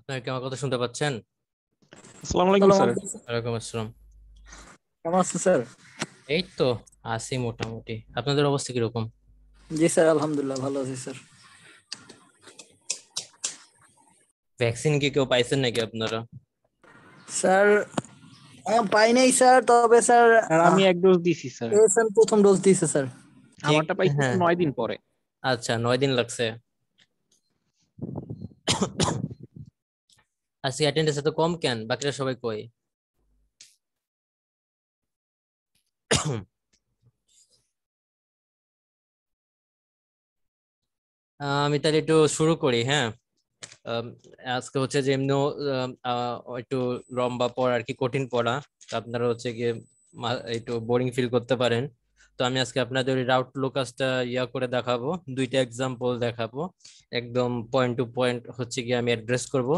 আপনার কি আমার কথা শুনতে পাচ্ছেন? আসসালামু আলাইকুম আসসালামু স্যার। আলাইকুম স্যার। ওয়ালাইকুম আসসালাম। কেমন আছেন স্যার? এই তো আছি মোটামুটি। আপনাদের অবস্থা কিরকম? জি স্যার, আলহামদুলিল্লাহ ভালো আছি স্যার। ভ্যাকসিন কি কেউ পাইছেন নাকি আপনারা? স্যার পাই নাই স্যার, তবে স্যার আর আমি এক ডোজ দিছি স্যার। পেয়েছেন, প্রথম ডোজ দিয়েছে স্যার। ঠিক, আমারটা পাইছি হ্যাঁ। 9 দিন পরে। আচ্ছা, 9 দিন লাগছে। আজকে অ্যাটেন্ডেন্স এত কম কেন? বাকিরা সবাই কই? আমি তাহলে একটু শুরু করি, হ্যাঁ। আম, আজকে হচ্ছে যে এমনি একটু লম্বা পড়া আর কি, কঠিন পড়া। তো আপনারা হচ্ছে গিয়ে একটু বোরিং ফিল করতে পারেন। তো আমি আজকে আপনাদের রাউট লোকাসটা করে দেখাবো, দুইটা এক্সাম্পল দেখাবো। একদম পয়েন্ট টু পয়েন্ট হচ্ছে গিয়ে আমি অ্যাড্রেস করব।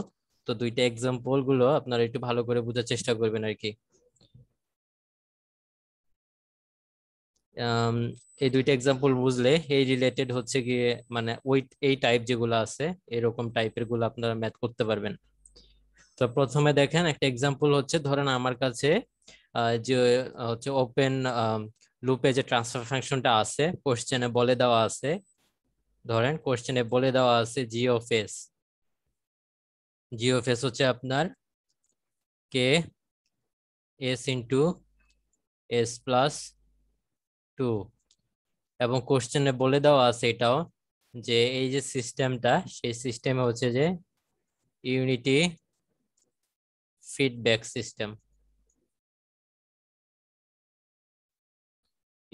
তো দুইটা এক্সাম্পল গুলো আপনারা একটু ভালো করে বোঝার চেষ্টা করবেন আর কি। আম, এই দুইটা এক্সাম্পল বুঝলে এই রিলেটেড হচ্ছে গিয়ে মানে ওই এই টাইপ যেগুলো আছে, এরকম টাইপের গুলো আপনারা ম্যাথ করতে পারবেন। তো প্রথমে দেখেন একটা এক্সাম্পল হচ্ছে, ধরেন আমার কাছে যে হচ্ছে ওপেন লুপে যে ট্রান্সফার ফাংশনটা আছে কোশ্চেনে বলে দেওয়া আছে। ধরেন কোশ্চেনে বলে দেওয়া আছে জি অফ এস হচ্ছে আপনার K S into s plus 2। এবং কোশ্চেনে বলে দেওয়া আছে এটাও, যে এই যে সিস্টেমটা, সেই সিস্টেমে হচ্ছে যে unity feedback system,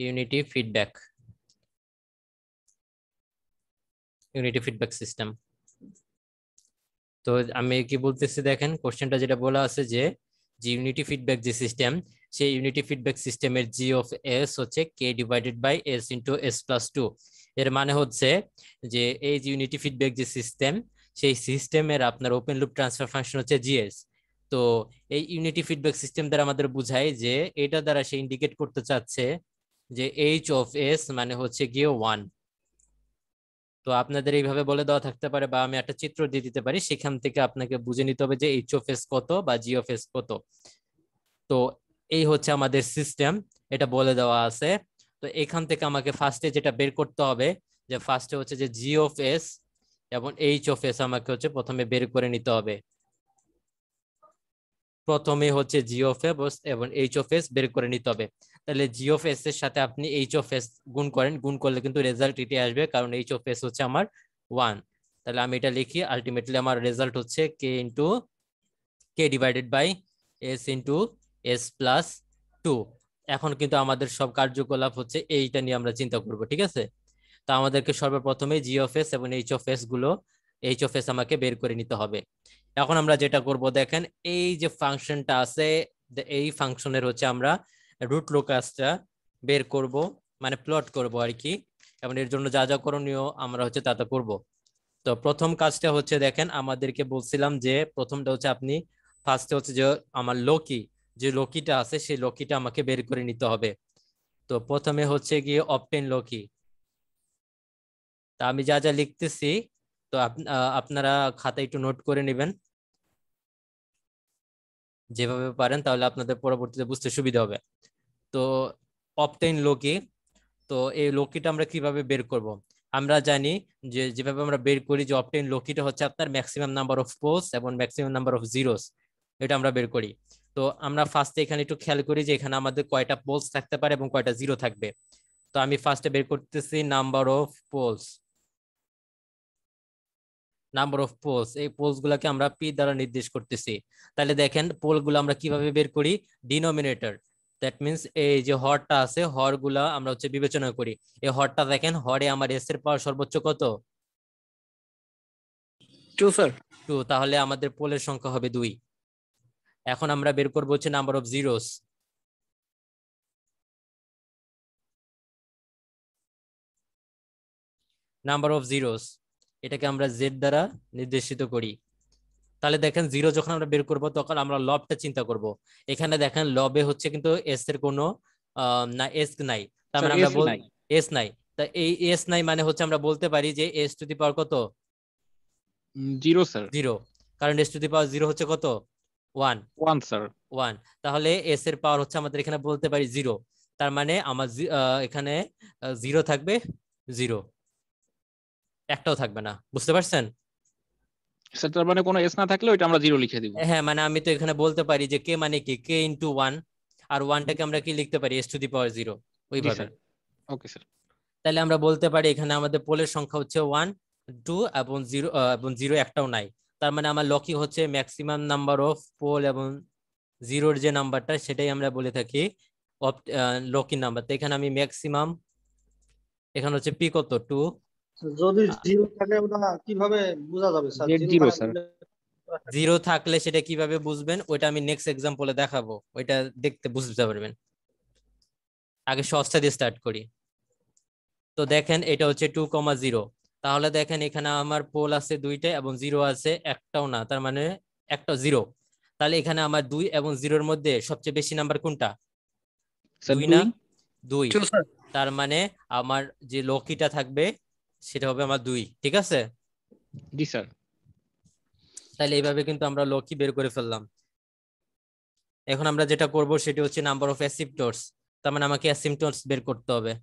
unity feedback unity feedback system. তো আমি কি বলতেছি, দেখেন কোশ্চেনটা যেটা বলা আছে যে ইউনিটি ফিডব্যাক যে সিস্টেম, সেই ইউনিটি ফিডব্যাক সিস্টেমের জি অফ এস হচ্ছে K divided by s into s plus 2। এর মানে হচ্ছে যে এই যে ইউনিটি ফিডব্যাক যে সিস্টেম, সেই সিস্টেমের আপনার ওপেন লুপ ট্রান্সফার ফাংশন হচ্ছে জিএস। তো এই ইউনিটি ফিডব্যাক সিস্টেম দ্বারা আমাদের বুঝায় যে এটা দ্বারা সে ইন্ডিকেট করতে চাচ্ছে যে এইচ অফ এস মানে হচ্ছে গিয়ে 1। তো আপনাদের এইভাবে বলে দেওয়া থাকতে পারে, বা আমি একটা চিত্র দিয়ে দিতে পারি, সেখান থেকে আপনাকে বুঝে নিতে হবে যে এইচ অফ এস কত বা জি অফ এস কত। তো এই হচ্ছে আমাদের সিস্টেম, এটা বলে দেওয়া আছে। তো এখান থেকে আমাকে ফার্স্টে যেটা বের করতে হবে, যে ফার্স্টে হচ্ছে যে জি অফ এস এবং এইচ অফ এস আমাকে হচ্ছে প্রথমে বের করে নিতে হবে। প্রথমে হচ্ছে জি অফ এস এবং এইচ অফ এস বের করে নিতে হবে। তাহলে জি অফ এস এর সাথে আপনি এইচ অফ এস গুণ করেন, গুণ করলে কিন্তু রেজাল্ট এটি আসবে, কারণ এইচ অফ এস হচ্ছে আমার 1। তাহলে আমি এটা লিখি, আলটিমেটলি আমার রেজাল্ট হচ্ছে K into K divided by s into s plus 2। এখন কিন্তু আমাদের সব কার্যকলাপ হচ্ছে এইটা নিয়ে আমরা চিন্তা করব, ঠিক আছে। তা আমাদেরকে সর্বপ্রথমে জি অফ এস এবং এইচ অফ এস গুলো, এইচ অফ এস আমাকে বের করে নিতে হবে। এখন আমরা যেটা করব, দেখেন এই যে ফাংশনটা আছে, এই ফাংশনের হচ্ছে আমরা রুট লোকাসটা বের করব, মানে প্লট করব আর কি। এবং এর জন্য যা যা করণীয় আমরা হচ্ছে তা তা করব। তো প্রথম কাজটা হচ্ছে, দেখেন আমাদেরকে বলছিলাম যে প্রথমটা হচ্ছে আপনি ফার্স্টে হচ্ছে যে আমার লকি, যে লকিটা আছে সেই লকিটা আমাকে বের করে নিতে হবে। তো প্রথমে হচ্ছে গিয়ে অবটেন লকি। তা আমি যা যা লিখতেছি, তো আপনারা খাতায় একটু নোট করে নেবেন যেভাবে পারেন, তাহলে আপনাদের পরবর্তীতে বুঝতে সুবিধা হবে। তো অবটেন লকি, তো এই লকিটা আমরা কিভাবে বের করব? আমরা জানি যে যেভাবে আমরা বের করি যে অবটেন লকিটা হচ্ছে আপনার ম্যাক্সিমাম নাম্বার অফ পোলস এবং ম্যাক্সিমাম নাম্বার অফ জিরোস, এটা আমরা বের করি। তো আমরা ফার্স্টে এখানে একটু খেয়াল করি যে এখানে আমাদের কয়টা পোলস থাকতে পারে এবং কয়টা জিরো থাকবে। তো আমি ফার্স্টে বের করতেছি number of poles. Number of poles, এই পোলস গুলাকে আমরা পি দ্বারা নির্দেশ করতেছি। তাহলে দেখেন পোল গুলো আমরা কিভাবে বের করি, ডিনোমিনেটর। দ্যাট মিনস এই যে হরটা আছে, হর গুলা আমরা হচ্ছে বিবেচনা করি। এই হরটা দেখেন, হরে আমার এস এর পাওয়ার সর্বোচ্চ কত? 2 স্যার। 2। তাহলে আমাদের পোলের সংখ্যা হবে 2। এখন আমরা বের করবো হচ্ছে number of zeros. Number of zeros, এটাকে আমরা জেড দ্বারা নির্দেশিত করি। তাহলে দেখেন জিরো যখন আমরা বের করব তখন আমরা লবটা চিন্তা করব। এখানে দেখেন লবে হচ্ছে কিন্তু এস এর কোনো না এস নাই, তার স্যার মানে আমরা এস বল নাই। এস নাই। তা এই এস নাই মানে হচ্ছে আমরা বলতে পারি যে এস টু দি পাওয়ার কত? 0 স্যার। 0। কারণ s টু দি পাওয়ার 0 হচ্ছে কত 1 1 স্যার। 1, তাহলে s এর পাওয়ার হচ্ছে আমাদের এখানে বলতে পারি 0, তার মানে আমার এখানে 0 থাকবে, 0 একটাও থাকবে না, বুঝতে পারছেন? স্যার তার মানে কোনো এস না থাকলে ওইটা আমরা 0 লিখে দিব। হ্যাঁ, মানে আমি তো এখানে বলতে পারি যে কে মানে কি, কে ইন্টু 1, আর 1টাকে আমরা কি লিখতে পারি s টু দি পাওয়ার 0, জি ওইভাবে। স্যার। Okay sir. তাহলে আমরা বলতে পারি এখানে আমাদের পোলের সংখ্যা হচ্ছে 1 2 এবং 0, এবং 0 একটাও নাই, তার মানে আমার লকি হচ্ছে ম্যাক্সিমাম নাম্বার অফ পোল এবং 0-র যে নাম্বারটা সেটাই আমরা বলে থাকি লকি নাম্বার। তো এখানে আমি ম্যাক্সিমাম, এখানে হচ্ছে পি কত 2, যদি জিরো থাকে ওটা কিভাবে বোঝা যাবে স্যার? জেড জিরো 0 থাকে স্যার। 0 থাকলে সেটা কিভাবে বুঝবেন ওইটা আমি নেক্সট এক্সাম্পলে দেখাবো, ওইটা দেখতে বুঝতে পারবেন। আগে সহজটা দিয়ে স্টার্ট করি। তো দেখেন এটা হচ্ছে 2,0, তাহলে দেখেন এখানে আমার পোল আছে 2টা এবং 0 আছে একটাও না, তার মানে একটা 0। তাহলে এখানে আমার 2 এবং 0-র মধ্যে সবচেয়ে বেশি নাম্বার কোনটা? স্যার 2 না? 2। 2, টু স্যার। তার মানে আমার যে লকিটা থাকবে সেটা হবে আমার 2, ঠিক আছে? জি স্যার। তাহলে এইভাবে কিন্তু আমরা লকি বের করে ফেললাম। এখন আমরা যেটা করব সেটা হচ্ছে নাম্বার অফ অ্যাসিম্পটটস, তার মানে আমাকে অ্যাসিম্পটটস বের করতে হবে।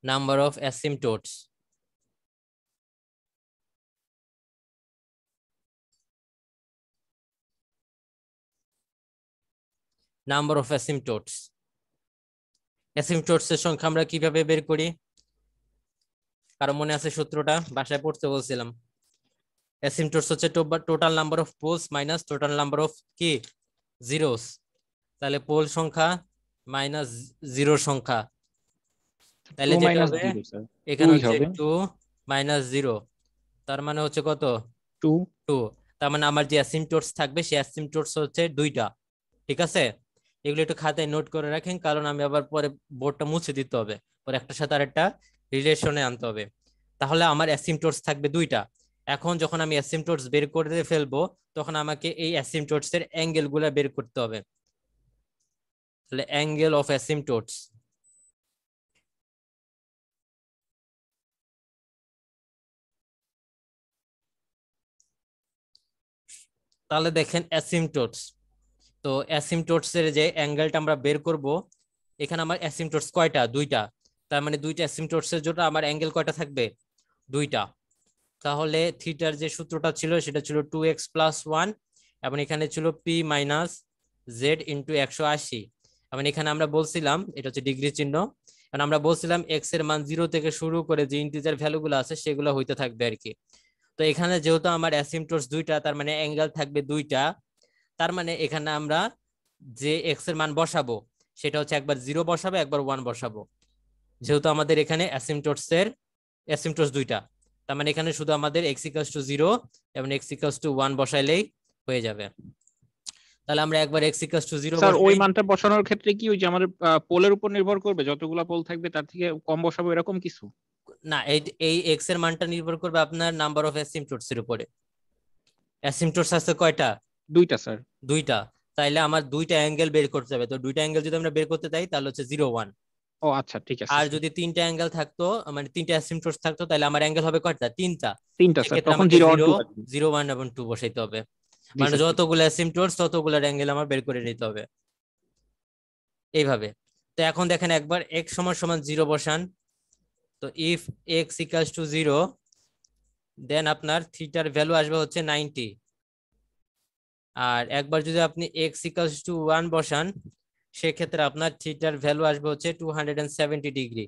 নাম্বার অফ অ্যাসিম্পটটস, নাম্বার অফ অ্যাসিম্পটটস, অ্যাসিম্পটটস এর সংখ্যা আমরা কিভাবে বের করি? কারো মনে আছে সূত্রটা? বাসায় পড়তে বলছিলাম। অ্যাসিম্পটটস হচ্ছে total number of poles minus total number of কি জিরোস। তাহলে পোল সংখ্যা মাইনাস জিরোর সংখ্যা, 2 তাহলে যেটা মাইনাস হবে 0 স্যার। এখানে 2 হচ্ছে হবে। 2 মাইনাস 0, তার মানে হচ্ছে কত 2। 2। তার মানে আমার যে অ্যাসিম্পটটস থাকবে সেই অ্যাসিম্পটটস হচ্ছে 2টা, ঠিক আছে? এগুলো একটু খাতায় নোট করে রাখেন, কারণ আমি আবার পরে বোর্ডটা মুছে দিতে হবে, পরে একটার সাথে আরেকটা রিলেশনে আনতে হবে। তাহলে আমার অ্যাসিম্পটটস থাকবে 2টা। এখন যখন আমি অ্যাসিম্পটটস বের করে ফেলবো তখন আমাকে এই অ্যাসিম্পটটস এর অ্যাঙ্গেল গুলা বের করতে হবে। তাহলে অ্যাঙ্গেল অফ অ্যাসিম্পটটস, তাহলে দেখেন অ্যাসিম্পটটস, তো অ্যাসিম্পটটস এর যে অ্যাঙ্গেলটা আমরা বের করব, এখানে আমার অ্যাসিম্পটটস কয়টা? 2টা, তার মানে 2টা অ্যাসিম্পটটস এর জন্য আমার অ্যাঙ্গেল কয়টা থাকবে? 2টা। তাহলে থিটার যে সূত্রটা ছিল সেটা ছিল 2x + 1, এবং এখানে ছিল p - z * 180, এবং এখানে আমরা বলছিলাম এটা হচ্ছে ডিগ্রি চিহ্ন, কারণ আমরা বলছিলাম x এর মান 0 থেকে শুরু করে যে ইন্টিজার ভ্যালুগুলো আছে সেগুলো হইতে থাকবে আর কি। তো এখানে যেহেতু আমার অ্যাসিম্পটটস 2টা, তার মানে অ্যাঙ্গেল থাকবে 2টা, তার মানে এখানে আমরা যে এক্স এর মান বসাবো সেটা হচ্ছে একবার 0 বসাবো একবার 1 বসাবো, যেহেতু আমাদের এখানে অ্যাসিম্পটটস 2টা, তার মানে এখানে শুধু আমাদের x = 0 এবং x = 1 বসাইলেই হয়ে যাবে। তাহলে আমরা একবার x = 0 স্যার ওই বসাই। মানটা বসানোর ক্ষেত্রে কি ওই যে আমাদের পোলের উপর নির্ভর করবে, যতগুলা পোল থাকবে তার থেকে কম বসাবো এরকম কিছু? না, এই এই x এর মানটা নির্ভর করবে আপনার নাম্বার অফ অ্যাসিম্পটটস এর উপরে। অ্যাসিম্পটটস আছে কয়টা? 2টা স্যার। 2টা। তাইলে আমার 2টা অ্যাঙ্গেল বের করতে হবে, তো 2টা অ্যাঙ্গেল যদি আমরা বের করতে চাই তাহলে হচ্ছে 0 1। ও আচ্ছা ঠিক আছে আর স্যার। যদি 3টা অ্যাঙ্গেল থাকতো, মানে 3টা অ্যাসিম্পটটস থাকতো, তাহলে আমার অ্যাঙ্গেল হবে কয়টা? 3টা। 3টা স্যার, সেক্ষেত্রে তখন আমাকে 0 আর 0 2 আসবে। 0 1 এবং 2 বসাইতে হবে, জি মানে স্যার ঠিক। যতগুলো অ্যাসিম্পটটস ততগুলোর অ্যাঙ্গেল আমার বের করে নিতে হবে এইভাবে। তো এখন দেখেন একবার x = 0 বসান, তো ইফ x = 0 দেন আপনার থিটার ভ্যালু আসবে হচ্ছে 90, আর একবার যদি আপনি x = 1 বসান সেক্ষেত্রে আপনার থিটার ভ্যালু আসবে হচ্ছে 270 ডিগ্রি।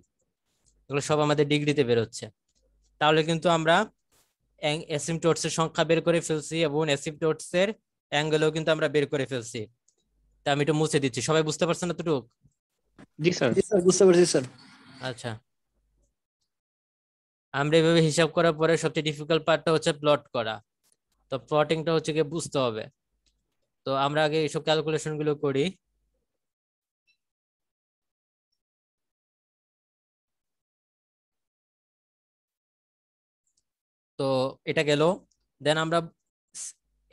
এগুলো সব আমাদের ডিগ্রিতে বের হচ্ছে। তাহলে কিন্তু আমরা অ্যাসিম্পটটস এর সংখ্যা বের করে ফেলছি এবং অ্যাসিম্পটটস এর অ্যাঙ্গেলও কিন্তু আমরা বের করে ফেলছি। তা আমি একটু মুছে দিচ্ছি, সবাই বুঝতে পারছেন এতটুকু? জি স্যার। জি স্যার, বুঝতে পারছি স্যার। আচ্ছা, আমরা এভাবে হিসাব করার পরে সবচেয়ে ডিফিকাল্ট পার্টটা হচ্ছে প্লট করা। তো প্লটিংটা হচ্ছে গিয়ে বুঝতে হবে, তো আমরা আগে এইসব ক্যালকুলেশন গুলো করি। তো এটা গেল, দেন আমরা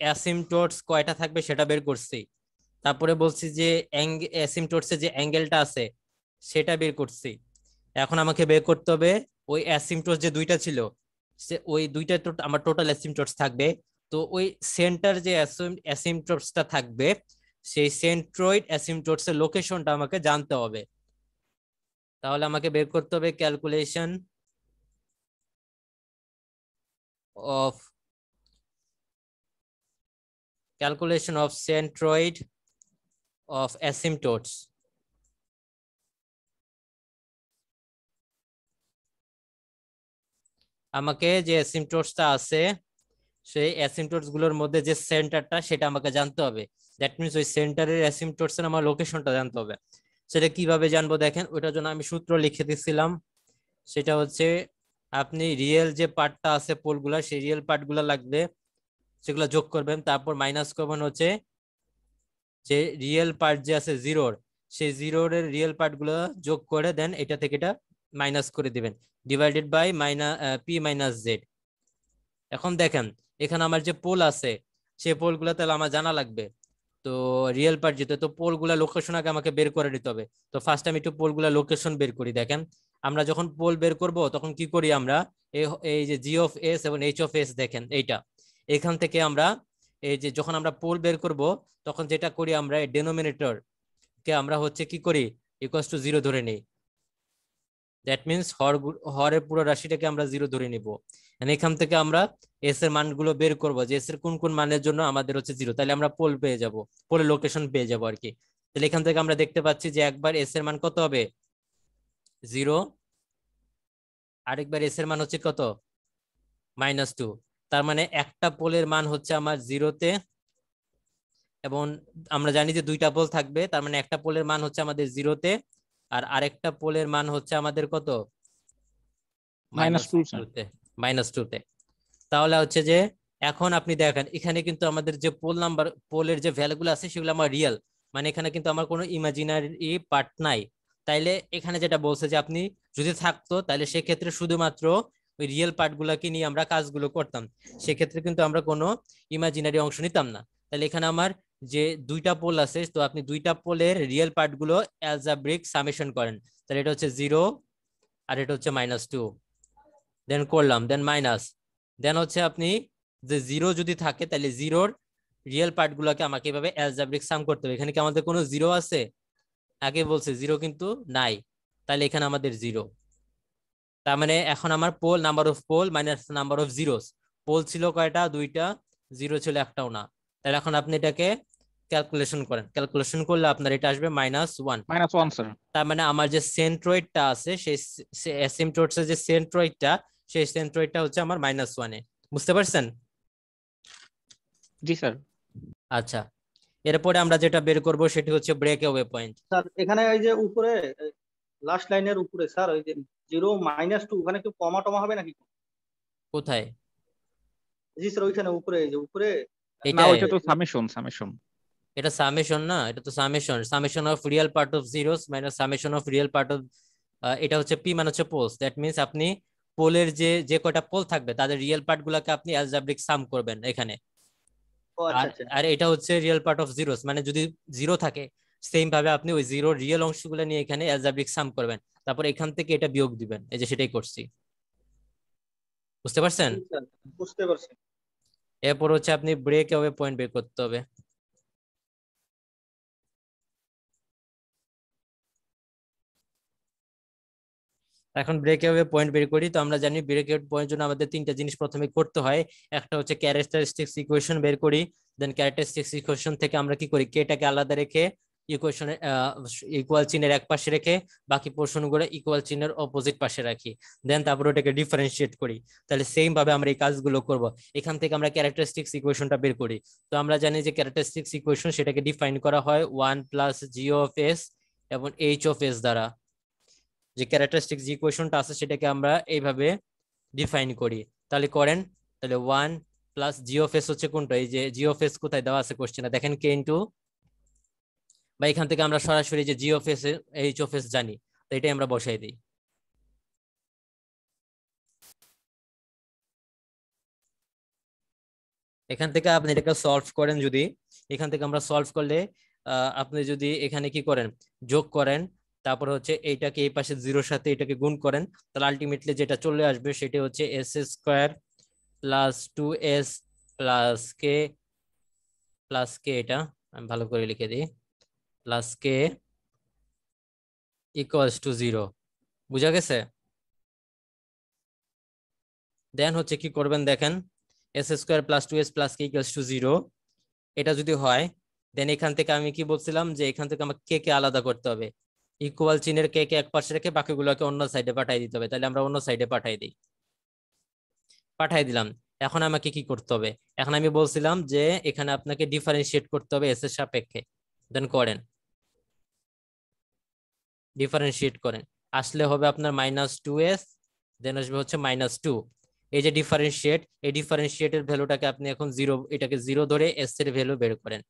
অ্যাসিম্পটটস কয়টা থাকবে সেটা বের করছি, তারপরে বলছি যে অ্যাসিম্পটটস এর যে অ্যাঙ্গেলটা আছে সেটা বের করছি, এখন আমাকে বের করতে হবে ওই অ্যাসিম্পটোস যে দুইটা ছিল, ওই দুইটা আমার টোটাল অ্যাসিম্পটোস থাকবে। তো ওই সেন্টার যে অ্যাসিম্পটোসটা থাকবে, সেই সেন্ট্রয়েড অ্যাসিম্পটোস এর লোকেশনটা আমাকে জানতে হবে। তাহলে আমাকে বের করতে হবে ক্যালকুলেশন অফ সেন্ট্রয়েড অফ অ্যাসিম্পটোস। আমাকে যে অ্যাসিম্পটোসটা আছে সেই অ্যাসিম্পটোস গুলোর মধ্যে যে সেন্টারটা সেটা আমাকে জানতে হবে। দ্যাট মিনস ওই সেন্টারের অ্যাসিম্পটোস এর আমার লোকেশনটা জানতে হবে। সেটা কিভাবে জানবো দেখেন, ওইটার জন্য আমি সূত্র লিখে দিচ্ছিলাম। সেটা হচ্ছে আপনি রিয়েল যে পার্টটা আছে পোলগুলা, সেই রিয়েল পার্টগুলো লাগবে, সেগুলো যোগ করবেন, তারপর মাইনাস করবেন হচ্ছে যে রিয়েল পার্ট যে আছে জিরোর, সেই জিরোর রিয়েল পার্টগুলো যোগ করে দেন এটা থেকে এটা মাইনাস করে দিবেন, divided by P minus Z. এখন দেখেন এখানে আমার যে পোল আছে সেই পোলগুলো তাহলে আমার জানা লাগবে। তো রিয়েল পার্ট যেতে তো পোলগুলা লোকেশন আগে আমাকে বের করে নিতে হবে। তো ফার্স্ট আমি একটু পোলগুলা লোকেশন বের করি। দেখেন আমরা যখন পোল বের করব তখন কি করি আমরা, এই যে জি অফ এস এবং এইচ অফ এস, দেখেন এইটা এখান থেকে আমরা এই যে যখন আমরা পোল বের করব তখন যেটা করি আমরা ডেনোমিনেটর কে আমরা হচ্ছে কি করি, ইকুয়ালস টু 0 ধরে নিই। দ্যাট মিনস হরের পুরো রাশিটাকে আমরা 0 ধরে নিব। এখান থেকে আমরা এস এর মানগুলো বের করব যে এস এর কোন কোন মানের জন্য আমাদের হচ্ছে 0, তাহলে আমরা পোল পেয়ে যাব, পোলের লোকেশন পেয়ে যাব আর কি। তাহলে এখান থেকে আমরা দেখতে পাচ্ছি যে একবার এস এর মান কত হবে 0, আরেকবার এস এর মান হচ্ছে কত -2। তার মানে একটা পোলের মান হচ্ছে আমার 0-তে, এবং আমরা জানি যে দুইটা পোল থাকবে, তার মানে একটা পোলের মান হচ্ছে আমাদের 0-তে আর আরেকটা পোলের মান হচ্ছে আমাদের কত -2 -2-তে। তাহলে হচ্ছে যে এখন আপনি দেখেন এখানে কিন্তু আমাদের যে পোলের যে ভ্যালুগুলো আছে সেগুলো আমার রিয়েল, মানে এখানে কিন্তু আমার কোনো ইমাজিনারি পার্ট নাই। তাইলে এখানে যেটা বলছে যে আপনি যদি থাকতো তাহলে সেক্ষেত্রে শুধুমাত্র ওই রিয়েল পার্ট গুলাকে নিয়ে আমরা কাজগুলো করতাম, সেক্ষেত্রে কিন্তু আমরা কোনো ইমাজিনারি অংশ নিতাম না। তাহলে এখানে আমার যে দুইটা পোল আছে, তো আপনি দুইটা পোলের রিয়েল পার্ট গুলো অ্যালজাব্রিক সামেশন করেন। তাহলে এটা হচ্ছে 0 আর এটা হচ্ছে -2, দেন করলাম, দেন মাইনাস, দেন হচ্ছে আপনি যে 0 যদি থাকে তাহলে জিরোর রিয়েল পার্ট গুলোকে আমাকে এভাবে অ্যালজাব্রিক সাম করতে হবে। এখানে কি আমাদের কোনো 0 আছে? আগে বলছে 0 কিন্তু নাই, তাহলে এখানে আমাদের 0। তার মানে এখন আমার pole number of pole minus number of zeros, pole ছিল কয়টা? দুইটা, 0 ছিল একটাও না। তাহলে এখন আপনি এটাকে ক্যালকুলেশন করেন, ক্যালকুলেশন করলে আপনার এটা আসবে -1। -1 স্যার। তার মানে আমার যে সেন্ট্রয়েডটা আছে সেই অ্যাসিম্পটোটসের যে সেন্ট্রয়েডটা, সেই সেন্ট্রয়েডটা হচ্ছে আমার -1-এ। বুঝতে পারছেন? জি স্যার। আচ্ছা, এরপরে আমরা যেটা বের করব সেটি হচ্ছে ব্রেক অ্যাওয়ে পয়েন্ট। স্যার এখানে এই যে উপরে লাস্ট লাইনের উপরে স্যার ওই যে 0-2 ওখানে কি কমা টমা হবে নাকি? কোথায়? জি স্যার ওইখানে উপরে, এই যে উপরে। না, এটা ওইটা তো সামেশন। এটা সামেশন না, এটা তো summation of real part of zeros minus summation of real part of, এটা হচ্ছে পি মানে হচ্ছে পোলস। দ্যাট মিনস আপনি পোলের যে যে কয়টা পোল থাকবে তাদের রিয়েল পার্ট গুলাকে আপনি অ্যালজাব্রিক সাম করবেন এখানে। ও আর আচ্ছা আচ্ছা। আর এটা হচ্ছে রিয়েল পার্ট অফ জিরোস, মানে যদি 0 থাকে সেম ভাবে আপনি ওই জিরোর রিয়েল অংশগুলো নিয়ে এখানে অ্যালজাব্রিক সাম করবেন, তারপর এখান থেকে এটা বিয়োগ দিবেন। এই যে সেটাই করছি, বুঝতে পারছেন? জি স্যার, বুঝতে পারছি। এরপর হচ্ছে আপনি ব্রেক অ্যাওয়ে পয়েন্ট বের করতে হবে। এখন ব্রেকআউট পয়েন্ট বের করি। তো আমরা জানি ব্রেকআউট পয়েন্ট জন্য আমাদের তিনটা জিনিস প্রথমে করতে হয়। একটা হচ্ছে ক্যারেক্টারিস্টিক্স ইকুয়েশন বের করি, দেন ক্যারেক্টারিস্টিক্স ইকুয়েশন থেকে আমরা কি করি, কেটাকে আলাদা রেখে ইকুয়েশনের ইকুয়াল চিহ্নের এক পাশে রেখে বাকি পোর্শনগুলো ইকুয়াল চিহ্নের অপোজিট পাশে রাখি, দেন তারপর ওটাকে ডিফারেন্সিয়েট করি। তাহলে সেম ভাবে আমরা এই কাজগুলো করব। এখান থেকে আমরা ক্যারেক্টারিস্টিক্স ইকুয়েশনটা বের করি। তো আমরা জানি যে ক্যারেক্টারিস্টিক্স ইকুয়েশন সেটাকে ডিফাইন করা হয় 1 + g অফ s এবং h অফ s দ্বারা। যে ক্যারেক্টারিস্টিক যে ইকুয়েশনটা আছে সেটাকে আমরা এইভাবে ডিফাইন করি। তাহলে করেন, তাহলে 1 + g অফ s হচ্ছে কোনটা, এই যে g অফ s কোথায় দেওয়া আছে কোশ্চেনে দেখেন, k ইনটু, বা এখান থেকে আমরা সরাসরি যে g of s h of s জানি, তো এটাই আমরা বসাই দিই। এখান থেকে আপনি এটাকে সলভ করেন, যদি এখান থেকে আমরা সলভ করলে আপনি যদি এখানে কি করেন যোগ করেন, তারপর হচ্ছে এইটাকে এই পাশে জিরোর সাথে এটাকে গুণ করেন, তাহলে আলটিমেটলি যেটা চলে আসবে সেটা হচ্ছে s square plus 2s plus K এটা আমি ভালো করে লিখে দিই, প্লাস কে ইকুয়ালস টু 0। বুঝা গেছে? দেন হচ্ছে কি করবেন দেখেন, S square plus 2s plus K equals to 0 এটা যদি হয়, দেন এখান থেকে আমি কি বলছিলাম যে এখান থেকে আমাকে কে কে আলাদা করতে হবে, ইকুয়াল চিহ্নের কে কে এক পাশে রেখে বাকিগুলোকে অন্য সাইডে পাঠিয়ে দিতে হবে। তাহলে আমরা অন্য সাইডে পাঠিয়ে দিলাম। এখন আমাকে কি করতে হবে, এখন আমি বলছিলাম যে এখানে আপনাকে ডিফারেন্সিয়েট করতে হবে এস এর সাপেক্ষে। দেন করেন, ডিফারেন্সিয়েট করেন, আসলে হবে আপনার -2s, দেন আসবে হচ্ছে -2। এই যে ডিফারেন্সিয়েট, এই ডিফারেন্সিয়েটের ভ্যালুটাকে আপনি এখন 0, এটাকে 0 ধরে এস এর ভ্যালু বের করেন,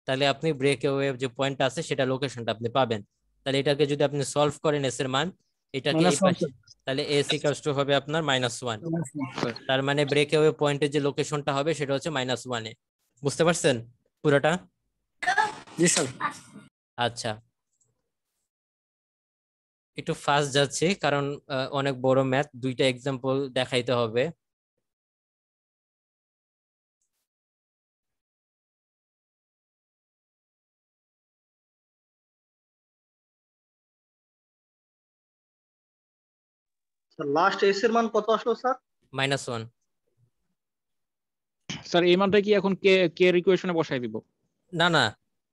তাহলে আপনি ব্রেক ওয়ে যে পয়েন্ট আছে সেটা লোকেশনটা আপনি পাবেন। তাহলে এটাকে যদি আপনি সলভ করেন এস এর মান, এটাকে এই পাশে, তাহলে এস ইকুয়ালস টু হবে আপনার -1। তার মানে ব্রেক ওয়ে পয়েন্টের যে লোকেশনটা হবে সেটা হচ্ছে -1-এ। বুঝতে পারছেন পুরোটা? জি স্যার। আচ্ছা, একটু ফাস্ট যাচ্ছে কারণ অনেক বড় ম্যাথ, দুইটা এক্সাম্পল দেখাইতে হবে। লাস্ট এস এর মান কত আসলো স্যার? -1। স্যার এই মানটা কি এখন কে কে এর ইকুয়েশনে বসাই দিব? না না,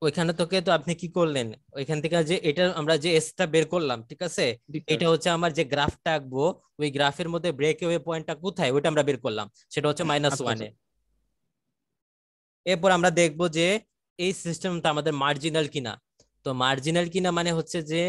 ওইখানে তোকে তো আপনি কি করলেন, ওইখান থেকে যে এটা আমরা যে এসটা বের করলাম, ঠিক আছে, জি স্যার। এটা হচ্ছে আমার যে গ্রাফটা আঁকবো, ওই গ্রাফের মধ্যে ব্রেক ওয়ে পয়েন্টটা কোথায় ওইটা আমরা বের করলাম, সেটা হচ্ছে আচ্ছা -1-এ। এরপর আমরা দেখবো যে এই সিস্টেমটা আমাদের মার্জিনাল কিনা। তো মার্জিনাল কিনা মানে হচ্ছে যে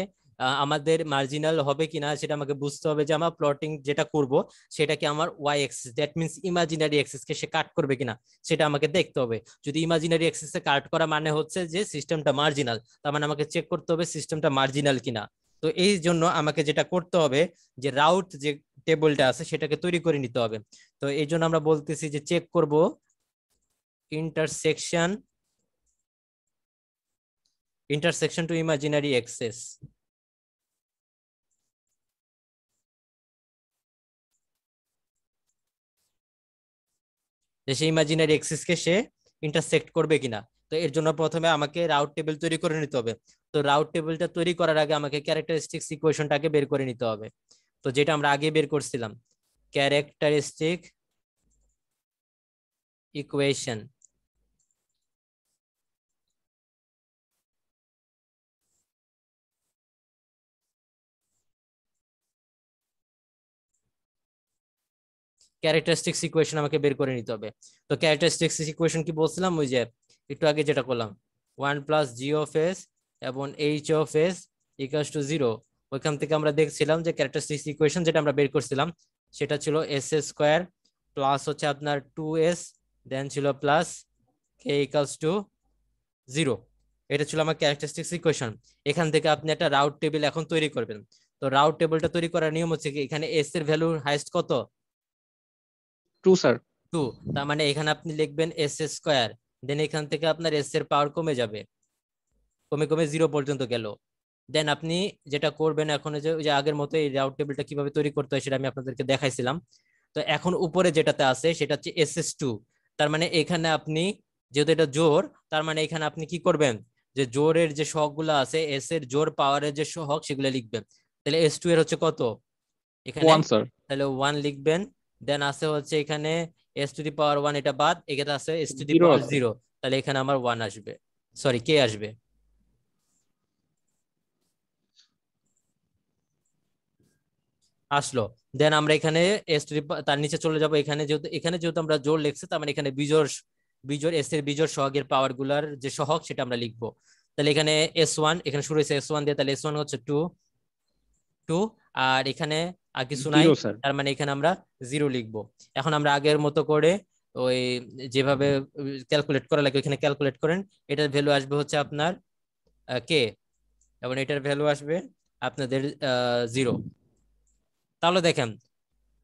আমাদের মার্জিনাল হবে কিনা সেটা আমাকে বুঝতে হবে যে আমার প্লটিং যেটা করব সেটা কি আমার Y axis, that means imaginary এক্সিসকে সে কাট করবে কিনা সেটা আমাকে দেখতে হবে। যদি ইমাজিনারি এক্সিসে কাট করা মানে হচ্ছে যে সিস্টেমটা মার্জিনাল, তার মানে আমাকে চেক করতে হবে সিস্টেমটা মার্জিনাল কিনা। তো এই জন্য আমাকে যেটা করতে হবে যে রাউট যে টেবলটা আছে সেটাকে তৈরি করে নিতে হবে। তো এই জন্য আমরা বলতেছি যে চেক করব intersection to imaginary axis। যে সেই ইমাজিনারি এক্সিস কে সে ইন্টারসেক্ট করবে কিনা। তো এর জন্য প্রথমে আমাকে রাউট টেবিল তৈরি করে নিতে হবে। তো রাউট টেবিলটা তৈরি করার আগে আমাকে ক্যারেক্টারিস্টিক্স ইকুয়েশনটাকে বের করে নিতে হবে। তো যেটা আমরা আগে বের করছিলাম, ক্যারেক্টারিস্টিক ইকুয়েশন। ক্যারেক্টারিস্টিক্স ইকুয়েশন আমাকে বের করে নিতে হবে। তো ক্যারেক্টারিস্টিক্স ইকুয়েশন কি বলছিলাম, ওই যে একটু আগে যেটা করলাম, 1 প্লাস জি অফ এস এবং H of S equals to 0। ওইখান থেকে আমরা দেখছিলাম যে ক্যারেক্টারিস্টিক্স ইকুয়েশন যেটা আমরা বের করছিলাম সেটা ছিল এস স্কোয়ার প্লাস হচ্ছে আপনার 2s, দেন ছিল প্লাস কে ইকুয়ালস টু 0। এটা ছিল আমার ক্যারেক্টারিস্টিক্স ইকুয়েশন। এখান থেকে আপনি একটা রাউট টেবিল এখন তৈরি করবেন। তো রাউট টেবিলটা তৈরি করার নিয়ম হচ্ছে কি, এখানে এস এর ভ্যালু হাইয়েস্ট কত? 2 স্যার। 2। তার মানে এখানে আপনি লিখবেন এস স্কোয়ার, দেন এখান থেকে আপনার এস এর পাওয়ার কমে যাবে, কমে কমে 0 পর্যন্ত গেল। দেন আপনি যেটা করবেন এখন, যে আগের মতো এই রাউট টেবিলটা কিভাবে তৈরি করতে হয় সেটা আমি আপনাদেরকে দেখাইছিলাম। তো এখন উপরে যেটাতে আছে সেটা হচ্ছে SS2। তার মানে এখানে আপনি যেহেতু এটা জোর, তার মানে এখানে আপনি কি করবেন, যে জোরের যে সহগগুলো আছে এস এর জোর পাওয়ারের যে সহগ সেগুলো লিখবেন। তাহলে S2 এর হচ্ছে কত এখানে? 1 স্যার। তাহলে 1 লিখবেন। দেন আছে হচ্ছে এখানে s টু দি পাওয়ার 1, এটা বাদ, এখানে আছে s টু দি 0 পাওয়ার আছে। 0। তাহলে এখানে আমার 1 আসবে, সরি কে আসবে। আসলো। দেন আমরা এখানে s টু দি তার নিচে চলে যাব। এখানে যেহেতু আমরা জোর লিখছি, তার মানে এখানে বিজোড় বিজোড় s এর বিজোড় সহগের পাওয়ার গুলার যে সহগ সেটা আমরা লিখবো। তাহলে এখানে S1, এখানে শুরু হয়েছে S1 দিয়ে, তাহলে S1 হচ্ছে 2 2, আর এখানে আর কিছু নাই, 0 স্যার। তার মানে এখানে আমরা 0 লিখবো। এখন আমরা আগের মতো করে ওই যেভাবে ক্যালকুলেট করা লাগে ওইখানে ক্যালকুলেট করেন। এটার ভ্যালু আসবে হচ্ছে আপনার কে, এবং এটার ভ্যালু আসবে আপনাদের 0। তাহলে দেখেন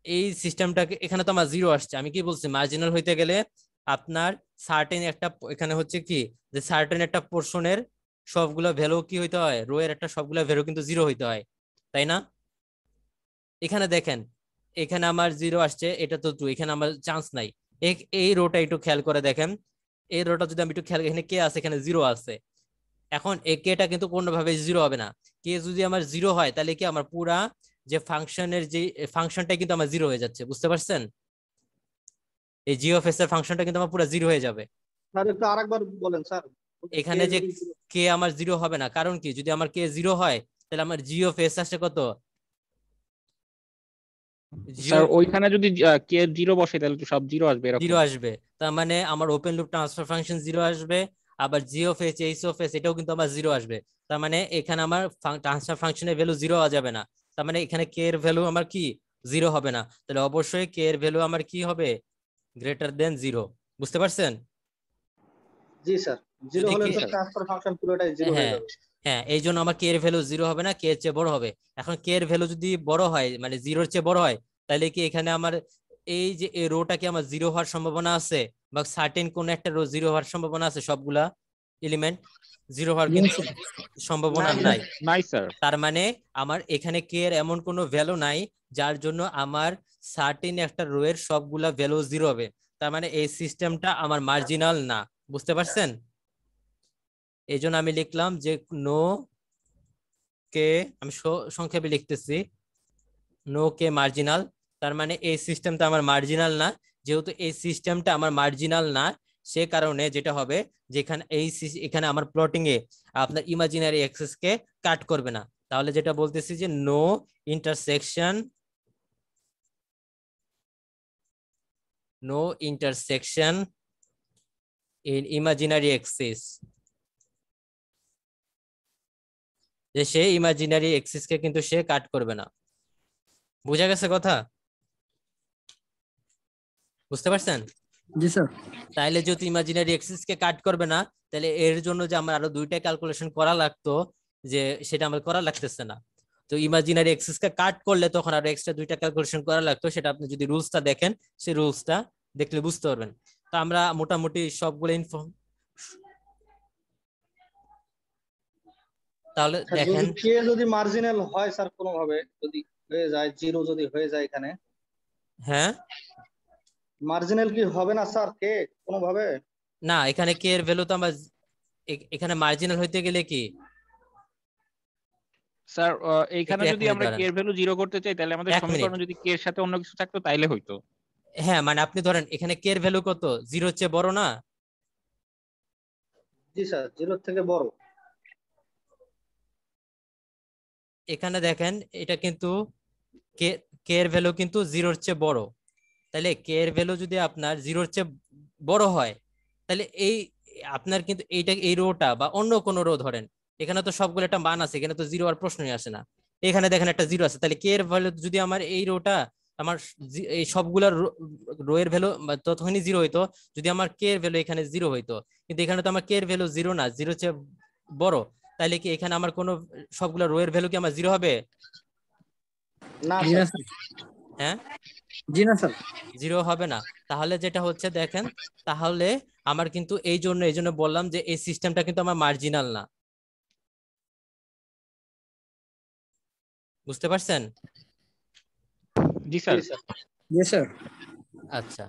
এই সিস্টেমটাকে, এখানে তো আমার 0 আসছে। আমি কি বলছি, মার্জিনাল হইতে গেলে আপনার সার্টেন একটা, এখানে হচ্ছে কি যে সার্টেন একটা পোর্শনের সবগুলা ভ্যালু কি হইতে হয়, রো এর একটা সবগুলা ভ্যালু কিন্তু 0 হইতে হয়, তাই না? এখানে দেখেন এখানে আমার 0 আসছে, এটা তো 2, এখানে আমার চান্স নাই। এই রোটা একটু খেয়াল করে দেখেন, এই রোটা যদি আমি একটু খেয়াল, এখানে কে আছে, এখানে 0 আছে। এখন এই কেটা কিন্তু কোনোভাবে 0 হবে না। কে যদি আমার 0 হয় তাহলে কি আমার পুরা যে ফাংশনের যে ফাংশনটা কিন্তু আমার 0 হয়ে যাচ্ছে, বুঝতে পারছেন? এই জি অফ এস এর ফাংশনটা কিন্তু আমার পুরো 0 হয়ে যাবে। স্যার একটু আরেকবার বলেন স্যার। এখানে যে কে আমার 0 হবে না, কারণ কি, যদি আমার কে 0 হয় তাহলে আমার জি অফ এস আসে কত, স্যার ওইখানে যদি কে 0 বসে তাহলে তো সব 0 আসবে 0 এরকম। আসবে। তার মানে আমার ওপেন লুপ ট্রান্সফার ফাংশন 0 আসবে, আবার G of s H of s এটাও কিন্তু আমার 0 আসবে। তার মানে এখানে আমার ট্রান্সফার ফাংশনের ভ্যালু 0 হওয়া যাবে না। তার মানে এখানে কে এর ভ্যালু আমার কি 0 হবে না, তাহলে অবশ্যই কে এর ভ্যালু আমার কি হবে, গ্রেটার দেন 0। বুঝতে পারছেন? জি স্যার, 0 যদি হলে কে, তো ট্রান্সফার ফাংশন পুরোটাই 0 হয়ে হ্যাঁ যাবে। হ্যাঁ, এই জন্য আমার কে এর ভ্যালু 0 হবে না, কে এর চেয়ে বড় হবে। এখন কে এর ভ্যালু যদি বড় হয়, মানে 0-র চেয়ে বড় হয়, তাহলে কি এখানে আমার এই যে এই রোটা কি আমার 0 হওয়ার সম্ভাবনা আছে, বা সার্টেন কোন একটা রো 0 হওয়ার সম্ভাবনা আছে? সবগুলা এলিমেন্ট 0 হওয়ার জি কিন্তু স্যার। সম্ভাবনা নাই নাই। নাই স্যার। তার মানে আমার এখানে কে এর এমন কোনো ভ্যালু নাই যার জন্য আমার সার্টেন একটা রো এর সবগুলা ভ্যালু 0 হবে। তার মানে এই সিস্টেমটা আমার মার্জিনাল না। বুঝতে পারছেন? এই জন্য আমি লিখলাম যে নো কে, আমি সংক্ষেপে লিখতেছি, নো কে মার্জিনাল। তার মানে এই সিস্টেমটা আমার মার্জিনাল না। যেহেতু এই সিস্টেমটা আমার মার্জিনাল না, সে কারণে যেটা হবে, যেখানে এখানে আমার প্লটিং এ আপনার ইমাজিনারি অ্যাক্সেস কে কাট করবে না। তাহলে যেটা বলতেছি যে no intersection, no intersection in imaginary axis, যে সে ইমাজিনারি অ্যাক্সিস কে কিন্তু সে কাট করবে না। বুঝা গেছে কথা? বুঝতে পারছেন? জি স্যার। তাইলে যেহেতু ইমাজিনারি এক্সিস কে কাট করবে না, তাহলে এর জন্য যে আমার আরো দুইটা ক্যালকুলেশন করা লাগতো, যে সেটা আমার করা লাগতেছে না। তো ইমাজিনারি এক্সিস কে কাট করলে তখন আরো এক্সট্রা দুইটা ক্যালকুলেশন করা লাগতো, সেটা আপনি যদি রুলসটা দেখেন, সেই রুলসটা দেখলে বুঝতে পারবেন। তো আমরা মোটামুটি সবগুলো ইনফর্ম, তাহলে স্যার দেখেন। যদি কে যদি মার্জিনাল হয় স্যার, কোনোভাবে যদি হয়ে যায় 0 যদি হয়ে যায় এখানে, হ্যাঁ, মার্জিনাল কি হবে না স্যার কে কোনোভাবে? না এখানে কে এর ভ্যালু তো আমার এখানে মার্জিনাল হইতে গেলে কি, স্যার একটু এইখানে এক যদি মিনিট আমরা দাঁড়ান, কে এর ভ্যালু 0 করতে চাই তাহলে আমাদের 1 মিনিট। সমীকরণ যদি কে এর সাথে অন্য কিছু থাকতো তাইলে হইতো। হ্যাঁ মানে আপনি ধরেন এখানে কে এর ভ্যালু কত, 0-র চেয়ে বড় না? জি স্যার, 0 থেকে বড়। এখানে দেখেন এটা কিন্তু কে, কে এর ভ্যালু কিন্তু 0-র চেয়ে বড়। তাহলে কে এর ভ্যালু যদি আপনার 0-র চেয়ে বড় হয়, তাহলে এই আপনার কিন্তু এইটা, এই রোটা বা অন্য কোনো রো ধরেন, এখানে তো সবগুলো একটা মান আছে, এখানে তো 0 আর প্রশ্নই আসে না। এখানে দেখেন একটা 0 আছে, তাহলে কে এর ভ্যালু যদি আমার এই রোটা আমার এই সবগুলা রো এর ভ্যালু ততক্ষণই 0 হইতো যদি আমার কে এর ভ্যালু এখানে 0 হইতো। কিন্তু এখানে তো আমার কে এর ভ্যালু 0 না, 0-র চেয়ে বড়। তাহলে কি এখানে আমার কোনো সবগুলা রো এর ভ্যালু কি আমার 0 হবে? না জি না স্যার। স্যার। হ্যাঁ, জি না স্যার। 0 হবে না। তাহলে যেটা হচ্ছে দেখেন, তাহলে আমার কিন্তু এই জন্য বললাম যে এই সিস্টেমটা কিন্তু আমার মার্জিনাল না। বুঝতে পারছেন? জি জি স্যার। স্যার। জি স্যার। আচ্ছা,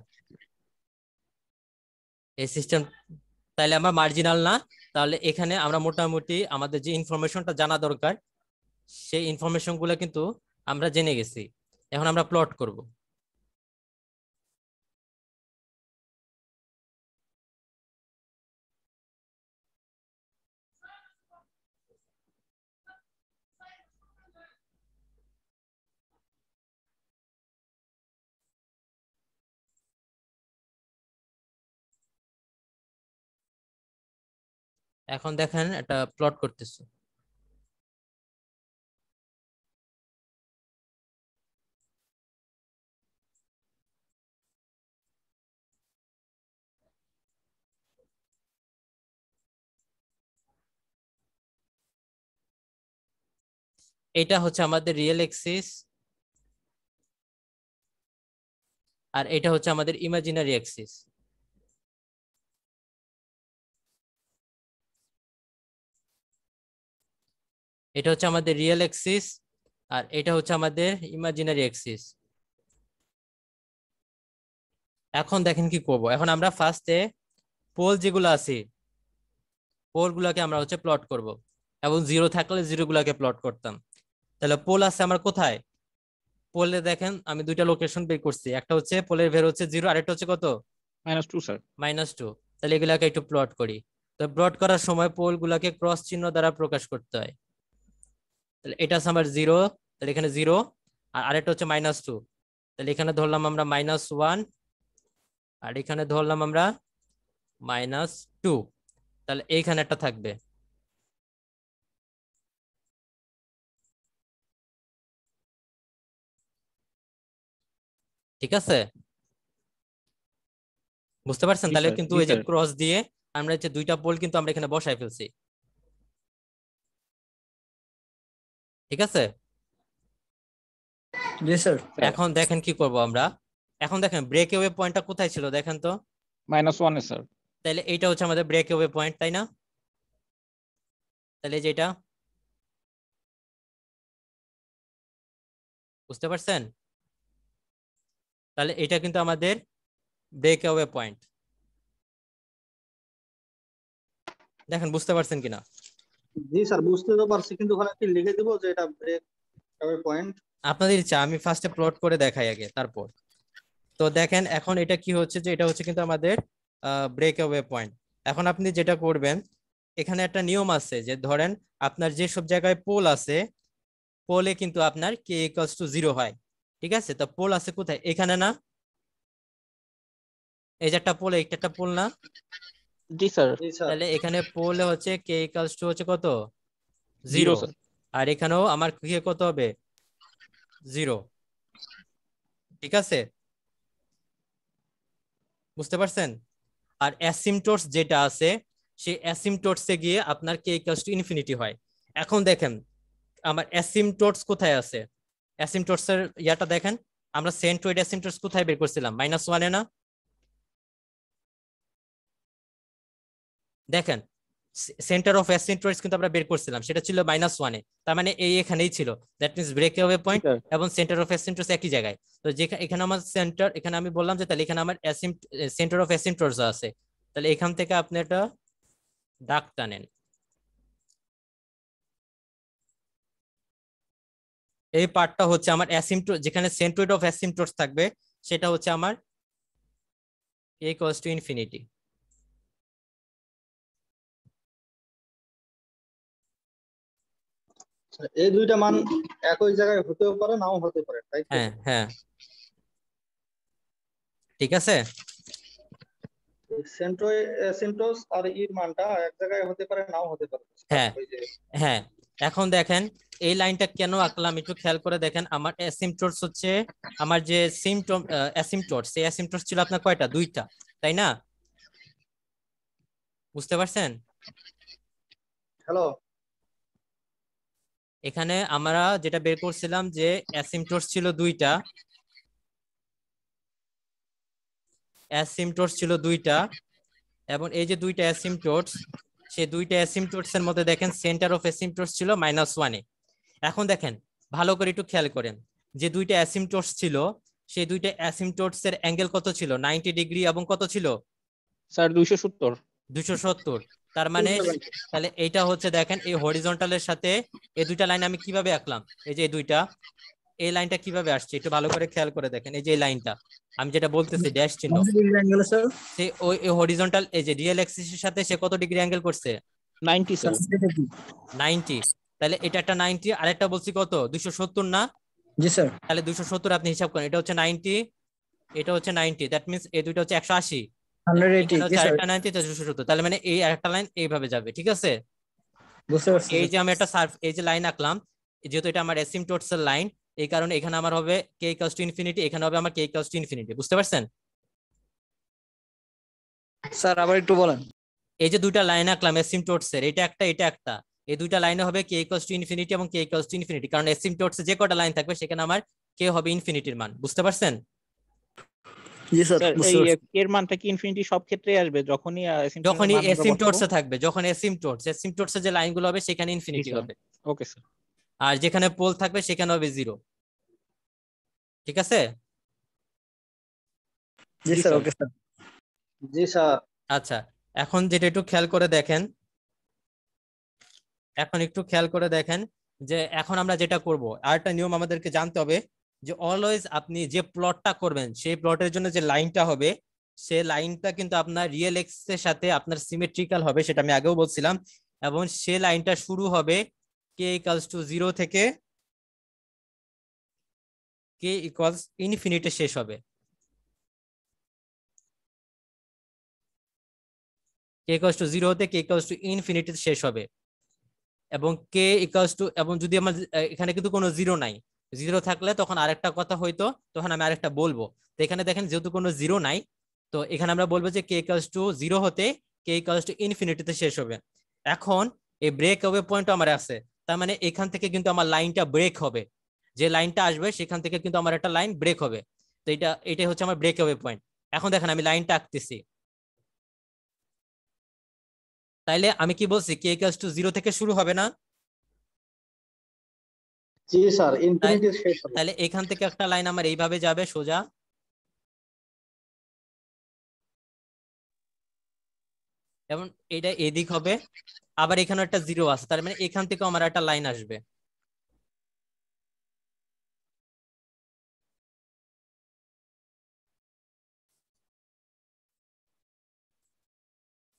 এই সিস্টেম তাহলে আমার মার্জিনাল না। তাহলে এখানে আমরা মোটামুটি আমাদের যে ইনফরমেশনটা জানা দরকার, সেই ইনফরমেশন গুলো কিন্তু আমরা জেনে গেছি। এখন আমরা প্লট করব। এখন দেখেন একটা প্লট করতেছে। এটা হচ্ছে আমাদের রিয়েল এক্সিস, আর এটা হচ্ছে আমাদের ইমাজিনারি এক্সিস। এটা হচ্ছে আমাদের রিয়েল এক্সিস আর এটা হচ্ছে আমাদের ইমাজিনারি এক্সিস। এখন দেখেন কি করব, এখন আমরা ফার্স্টে পোল যেগুলো আছে পোল গুলাকে আমরা হচ্ছে প্লট করব, এবং জিরো থাকলে জিরো গুলাকে প্লট করতাম। তাহলে পোল আছে আমার কোথায়? পোলে দেখেন আমি দুইটা লোকেশন বের করছি, একটা হচ্ছে পোলের ভ্যালু হচ্ছে 0, আরেকটা হচ্ছে কত? -2 স্যার। -2। তাহলে এগুলাকে একটু প্লট করি। তো প্লট করার সময় পোল গুলাকে ক্রস চিহ্ন দ্বারা প্রকাশ করতে হয়। তাহলে এটা আছে আমার 0, তাহলে এখানে 0, আর আরেকটা হচ্ছে -2, তাহলে এখানে ধরলাম আমরা -1, আর এখানে ধরলাম আমরা -2, তাহলে এইখানে একটা থাকবে। ঠিক আছে, বুঝতে পারছেন? জি তাহলে স্যার, কিন্তু জি এই যে স্যার। ক্রস দিয়ে আমরা যে দুইটা পোল কিন্তু আমরা এখানে বসায় ফেলছি। ঠিক আছে, জি স্যার। এখন দেখেন কি করব আমরা। এখন দেখেন ব্রেকওয়ে পয়েন্টটা কোথায় ছিল দেখেন তো। -1 স্যার। তাহলে এইটা হচ্ছে আমাদের ব্রেকওয়ে পয়েন্ট, তাই না? তাহলে যেটা, বুঝতে পারছেন? তাহলে এটা কিন্তু আমাদের ব্রেকওয়ে পয়েন্ট। দেখেন বুঝতে পারছেন কিনা? জি স্যার, বুঝতে তো পারছি, কিন্তু ওখানে কি লিখে দিব যে এটা ব্রেক পয়েন্ট? আপনাদের ইচ্ছা, আমি ফার্স্টে প্লট করে দেখাই আগে, তারপর। তো দেখেন এখন এটা কি হচ্ছে, যে এটা হচ্ছে কিন্তু আমাদের ব্রেকওয়ে পয়েন্ট। এখন আপনি যেটা করবেন, এখানে একটা নিয়ম আছে যে ধরেন আপনার যে সব জায়গায় পোল আছে, পোলে কিন্তু আপনার কে ইকুয়ালস টু 0 হয়। ঠিক আছে, তো পোল আছে কোথায়? এখানে না? এই যে একটা পোল, এইটা একটা পোল না? জি স্যার। জি স্যার। তাহলে এখানে পোলে হচ্ছে কে ইকুয়ালস টু হচ্ছে কত? 0 0। স্যার। আর এখানেও আমার কে কত হবে? 0। ঠিক আছে, বুঝতে পারছেন? আর অ্যাসিমটোটস যেটা আছে, সেই অ্যাসিমটোটসে গিয়ে আপনার কে ইকুয়ালস টু ইনফিনিটি হয়। এখন দেখেন আমার অ্যাসিমটোটস কোথায় আছে, অ্যাসিমটোটস এর ইয়াটা দেখেন, আমরা সেন্ট্রয়েড অ্যাসিমটোটস কোথায় বের করছিলাম? -1 না? দেখেন সেন্টার অফ অ্যাসিমটোটস কিন্তু আমরা বের করছিলাম, সেটা ছিল -1 তার মানে এই এখানেই ছিল, that means breakaway G point sir. এবং সেন্টার অফ অ্যাসিমটোটস একই জায়গায়। তো যেখানে এখানে আমার সেন্টার, এখানে আমি বললাম যে তাহলে এখানে আমার সেন্টার অফ অ্যাসিমটোটস আছে, তাহলে এখান থেকে আপনি একটা দাগ টানেন। এই পার্টটা হচ্ছে আমার অ্যাসিমটোট, যেখানে সেন্ট্রয়েড অফ অ্যাসিমটোটস থাকবে সেটা হচ্ছে আমার a ইকুয়ালস টু ইনফিনিটি। এই দুইটা মান একই জায়গায় হতেও পারে, নাও হতে পারে, তাই তো? হ্যাঁ হ্যাঁ, ঠিক আছে। সেন্টোস আর ইর মানটা এক জায়গায় হতে পারে, নাও হতে পারে। হ্যাঁ ওই যে হ্যাঁ, এখন দেখেন এই লাইনটা কেন আঁকলাম একটু খেয়াল করে দেখেন। আমার অ্যাসিমটোটস হচ্ছে, আমার যে সিমটম অ্যাসিমটোটস, সেই অ্যাসিমটোটস ছিল আপনার কয়টা? 2টা, তাই না? বুঝতে পারছেন? হ্যালো। এখানে আমরা যেটা বের করছিলাম যে অ্যাসিমটোটস ছিল 2টা, অ্যাসিমটোটস ছিল 2টা, এবং এই যে 2টা অ্যাসিমটোটস, সেই 2টা অ্যাসিমটোটস এর মধ্যে দেখেন সেন্টার অফ অ্যাসিমটোটস ছিল -1 এ। এখন দেখেন ভালো করে একটু খেয়াল করেন, যে 2টা অ্যাসিমটোটস ছিল, সেই 2টা অ্যাসিমটোটস এর অ্যাঙ্গেল কত ছিল? 90 ডিগ্রি, এবং কত ছিল? স্যার 270। 270। তার মানে 270। তাহলে এইটা হচ্ছে দেখেন এই হরিজন্টালের সাথে এই দুইটা লাইন আমি কিভাবে আঁকলাম, এই যে এই দুইটা, এই লাইনটা কিভাবে আসছে একটু ভালো করে খেয়াল করে দেখেন। এই যে এই লাইনটা আমি যেটা বলতেছি ড্যাশ চিহ্ন, 90 ডিগ্রি অ্যাঙ্গেল স্যার। সে ওই হরিজন্টাল এই যে রিয়েল অ্যাক্সিসের সাথে সে কত ডিগ্রি অ্যাঙ্গেল করছে? 90 স্যার। 90। তাহলে এটা একটা 90, আরেকটা বলছি কত? 270 না? জি স্যার। তাহলে 270 আপনি হিসাব করেন, এটা হচ্ছে 90, এটা হচ্ছে 90, দ্যাট মিন্স এই দুইটা হচ্ছে 180, 180। এখানে জি হচ্ছে স্যার, আরেকটা 90, 270। তাহলে মানে এই আরেকটা লাইন এইভাবে যাবে। ঠিক আছে, বুঝতে পারছি এই স্যার। যে আমি একটা এই যে লাইন আঁকলাম, যেহেতু এটা আমার অ্যাসিমটোটস এর লাইন, এই কারণে এখানে আমার হবে কে ইকুয়ালস টু ইনফিনিটি, এখানে হবে আমার কে ইকুয়ালস টু ইনফিনিটি। বুঝতে পারছেন? স্যার আবার একটু বলেন। এই যে দুইটা লাইন আঁকলাম অ্যাসিমটোটস এর, এটা একটা এটা একটা, এই দুইটা লাইনে হবে কে ইকুয়ালস টু ইনফিনিটি এবং কে ইকুয়ালস টু ইনফিনিটি, কারণ অ্যাসিমটোটস এ যে কটা লাইন থাকবে সেখানে আমার কে হবে ইনফিনিটির মান। বুঝতে পারছেন? জি স্যার, স্যার বুঝতে এই পারছি। এর মানটা কি ইনফিনিটি সব ক্ষেত্রেই আসবে যখনই যখনই মান আমরা বসাবো? অ্যাসিমটোটস এ থাকবে, যখন অ্যাসিমটোটস এর যে লাইনগুলো হবে সেখানে জি ইনফিনিটি স্যার। হবে। Okay sir. আর যেখানে পোল থাকবে সেখানে হবে 0। ঠিক আছে? জি জি স্যার স্যার। Okay sir. জি স্যার। আচ্ছা, এখন যেটা একটু খেয়াল করে দেখেন, যে এখন আমরা যেটা করব, আরেকটা নিয়ম আমাদেরকে জানতে হবে, যে অলওয়েজ আপনি যে প্লটটা করবেন সেই প্লটের জন্য যে লাইনটা হবে, সে লাইনটা কিন্তু আপনার রিয়েল এক্স এর সাথে আপনার সিমেট্রিক্যাল হবে, সেটা আমি আগেও বলছিলাম। এবং সে লাইনটা শুরু হবে কে ইকুয়ালস টু 0 থেকে কে ইকুয়ালস ইনফিনিটি শেষ হবে। কে ইকুয়ালস টু 0 হতে কে ইকুয়ালস টু ইনফিনিটি শেষ হবে। এবং কে ইকুয়ালস টু, এবং যদি আমার এখানে কিন্তু কোনো 0 নাই, 0 থাকলে তখন আরেকটা কথা হইতো, তখন আমি আরেকটা বলবো। তো এখানে দেখেন যেহেতু কোনো 0 নাই, তো এখানে আমরা বলবো যে কে ইকুয়ালস টু 0 হতে কে ইকুয়ালস টু ইনফিনিটিতে শেষ হবে। এখন এই ব্রেক ওয়ে পয়েন্ট আমার আছে, তার মানে এখান থেকে কিন্তু আমার লাইনটা ব্রেক হবে, যে লাইনটা আসবে সেখান থেকে কিন্তু আমার একটা লাইন ব্রেক হবে। তো এটাই হচ্ছে আমার ব্রেক ওয়ে পয়েন্ট। এখন দেখেন আমি লাইনটা আঁকতেছি, তাইলে আমি কি বলছি কে ইকুয়ালস টু 0 থেকে শুরু হবে না? জি স্যার, ইনফিনিটি শেষ হবে। তাহলে এখান থেকে একটা লাইন আমার এইভাবে যাবে সোজা, এবং এটা এদিক হবে। আবার এখানে একটা 0 আছে, তার মানে এখান থেকে আমার একটা লাইন আসবে।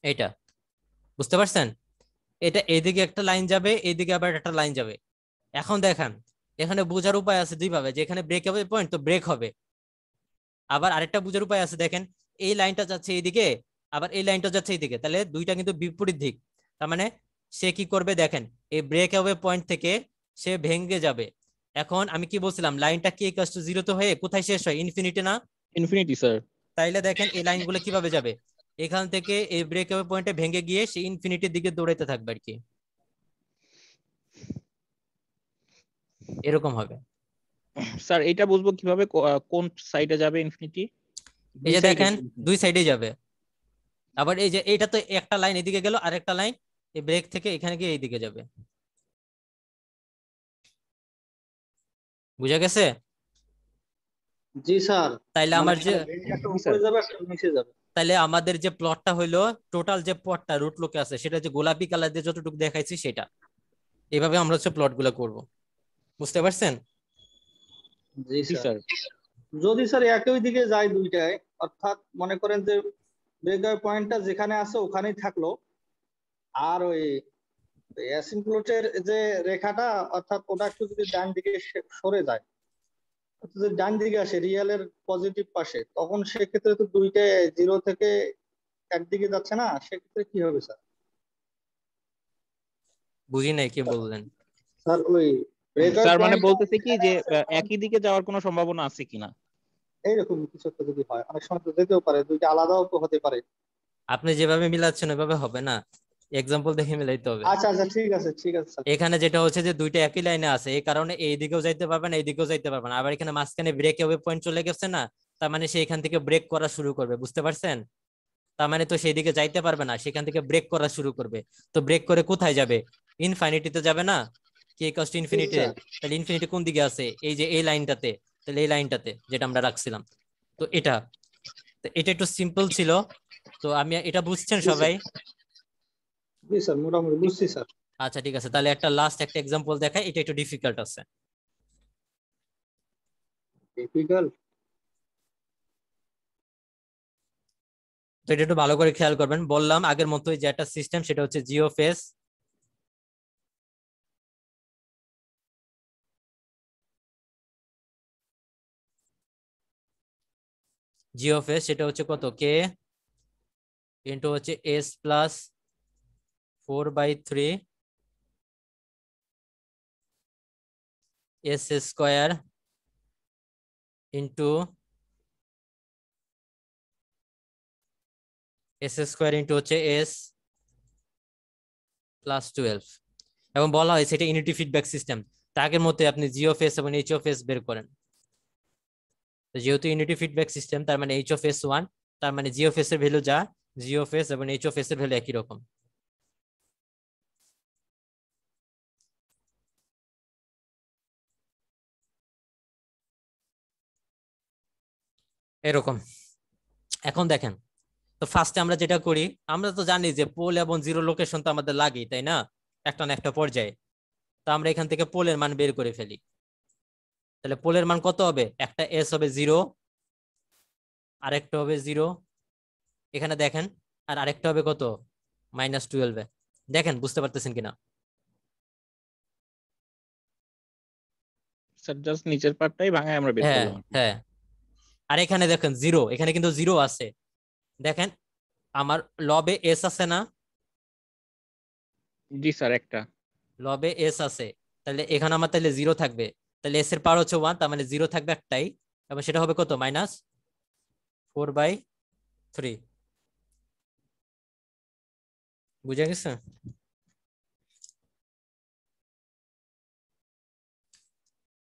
এটা বুঝতে পারছেন? এটা এদিকে একটা লাইন যাবে, এদিকে আবার একটা লাইন যাবে। এখন দেখেন এখানে বোঝার উপায় আছে দুই ভাবে, যে এখানে ব্রেক হবে পয়েন্ট, তো ব্রেক হবে। আবার আরেকটা বোঝার উপায় আছে, দেখেন এই লাইনটা যাচ্ছে এইদিকে, আবার এই লাইনটা যাচ্ছে এইদিকে, তাহলে দুইটা কিন্তু বিপরীত দিক। তার মানে সে কি করবে দেখেন, এই ব্রেক হবে পয়েন্ট থেকে সে ভেঙে যাবে। এখন আমি কি বলছিলাম, লাইনটা কি ইকুয়াল টু 0 তে হয়ে কোথায় শেষ হয়? ইনফিনিটি না? Infinity sir. তাইলে দেখেন এই লাইনগুলো কিভাবে যাবে, এখান থেকে এই ব্রেক ওয়ে পয়েন্টে ভেঙে গিয়ে সে ইনফিনিটির দিকে দৌড়াইতে থাকবে আর কি, এরকম হবে। স্যার এটা বুঝবো কিভাবে কোন সাইডে যাবে ইনফিনিটি? এই দুই যে সাইডে? দেখেন দুই সাইডে যাবে। আবার এই যে এইটা তো একটা লাইন এদিকে গেল, আর একটা লাইন এই ব্রেক থেকে এখানে গিয়ে এইদিকে যাবে। বুঝা গেছে? জি স্যার। তাইলে মানে আমার যে একটা জি স্যার। উপরে যাবে একটা নিচে যাবে। তাইলে আমাদের যে প্লটটা হইলো, টোটাল যে প্লটটা রুট লোকে আছে সেটা যে গোলাপি কালার দিয়ে যতটুকু দেখাইছি সেটা, এইভাবে আমরা হচ্ছে প্লট গুলো করবো। বুঝতে পারছেন? জি জি স্যার। স্যার। যদি স্যার একই দিকে যায় দুইটায়, অর্থাৎ মনে করেন যে ব্রেকআউট পয়েন্টটা যেখানে আছে ওখানেই থাকলো, আর ওই অ্যাসিম্পটোটের যে রেখাটা, অর্থাৎ ওটা একটু যদি ডান দিকে সরে যায়, অর্থাৎ যদি ডান দিকে আসে রিয়েলের পজিটিভ পাশে, তখন সেক্ষেত্রে তো দুইটাই 0 থেকে একদিকে যাচ্ছে না, সেক্ষেত্রে কি হবে স্যার? বুঝি নাই কি বললেন। স্যার ওই ব্রেকআউট স্যার মানে পয়েন্টটা বলতেছে কি যেখানে যে আছে একই দিকে যাওয়ার কোনো সম্ভাবনা আছে কিনা? এইরকম কিছু একটা যদি হয়, অনেক সময় তো যেতেও পারে, দুইটা আলাদাও তো হতে পারে। আপনি যেভাবে মিলাচ্ছেন ওইভাবে হবে না, এক্সাম্পল দেখে মিলাইতে হবে। আচ্ছা আচ্ছা, ঠিক আছে ঠিক আছে স্যার। এখানে যেটা হচ্ছে যে দুইটা একই লাইনে আছে, এই কারণে এই দিকেও যাইতে পারবে না, এই দিকেও যাইতে পারবে না। আবার এখানে মাঝখানে ব্রেক ওয়ে পয়েন্ট চলে গেছে না, তার মানে সে এখান থেকে ব্রেক করা শুরু করবে। বুঝতে পারছেন? তার মানে তো সেই দিকে যাইতে পারবে না, সেখান থেকে ব্রেক করা শুরু করবে। তো ব্রেক করে কোথায় যাবে? ইনফিনিটিতে যাবে না? কে ইকুয়ালস টু জি ইনফিনিটি। স্যার। তাহলে ইনফিনিটি কোন দিকে আছে? এই যে এই লাইনটাতে। তাহলে এই লাইনটাতে যেটা আমরা রাখছিলাম, তো এটা, তো এটা একটু সিম্পল ছিল। তো আমি এটা বুঝছেন জি স্যার। সবাই? জি স্যার, মোটামুটি বুঝছি স্যার। আচ্ছা ঠিক আছে, তাহলে একটা লাস্ট একটা এক্সাম্পল দেখাই, এটা একটু ডিফিকাল্ট আছে। টিপিক্যাল। তো এটা একটু ভালো করে খেয়াল করবেন, বললাম আগের মতোই যে একটা সিস্টেম, সেটা হচ্ছে G of s. G of s সেটা হচ্ছে কত, কে ইন্টু হচ্ছে s plus 4/3 s square into s square into হচ্ছে এস প্লাস 12। এবং বলা হয় সেটা ইউনিটি ফিডব্যাক সিস্টেম। আগের মধ্যে আপনি জি অফ এস এবং এইচ অফ এস বের করেন। তো যেহেতু ইউনিটি ফিডব্যাক সিস্টেম, তার মানে এইচ অফ এস 1, তার মানে জি অফ এস এর ভ্যালু যা, জি অফ এস এবং এইচ অফ এস এর ভ্যালু একই রকম। এরকম। এখন দেখেন, তো ফার্স্টে আমরা যেটা করি, আমরা তো জানি যে পোল এবং জিরো লোকেশন তো আমাদের লাগেই, তাই না, একটা না একটা পর্যায়ে। তো আমরা এখান থেকে পোলের মান বের করে ফেলি। তাহলে পোলের মান কত হবে? একটা এস হবে 0, আরেকটা হবে 0, এখানে দেখেন, আর আরেকটা হবে কত? -12। দেখেন বুঝতে পারতেছেন কিনা? স্যার জাস্ট নিচের পার্টটাই ভাঙায় আমরা বের হ্যাঁ করলাম। হ্যাঁ। আর এখানে দেখেন 0, এখানে কিন্তু 0 আছে। দেখেন আমার লবে এস আছে না? জি স্যার, একটা। লবে এস আছে, তাহলে এখানে আমার তাহলে 0 থাকবে। তাহলে এস এর পাওয়ার হচ্ছে 1, তার মানে 0 থাকবে একটাই, এবং সেটা হবে কত? -4/3। বুঝে গেছে?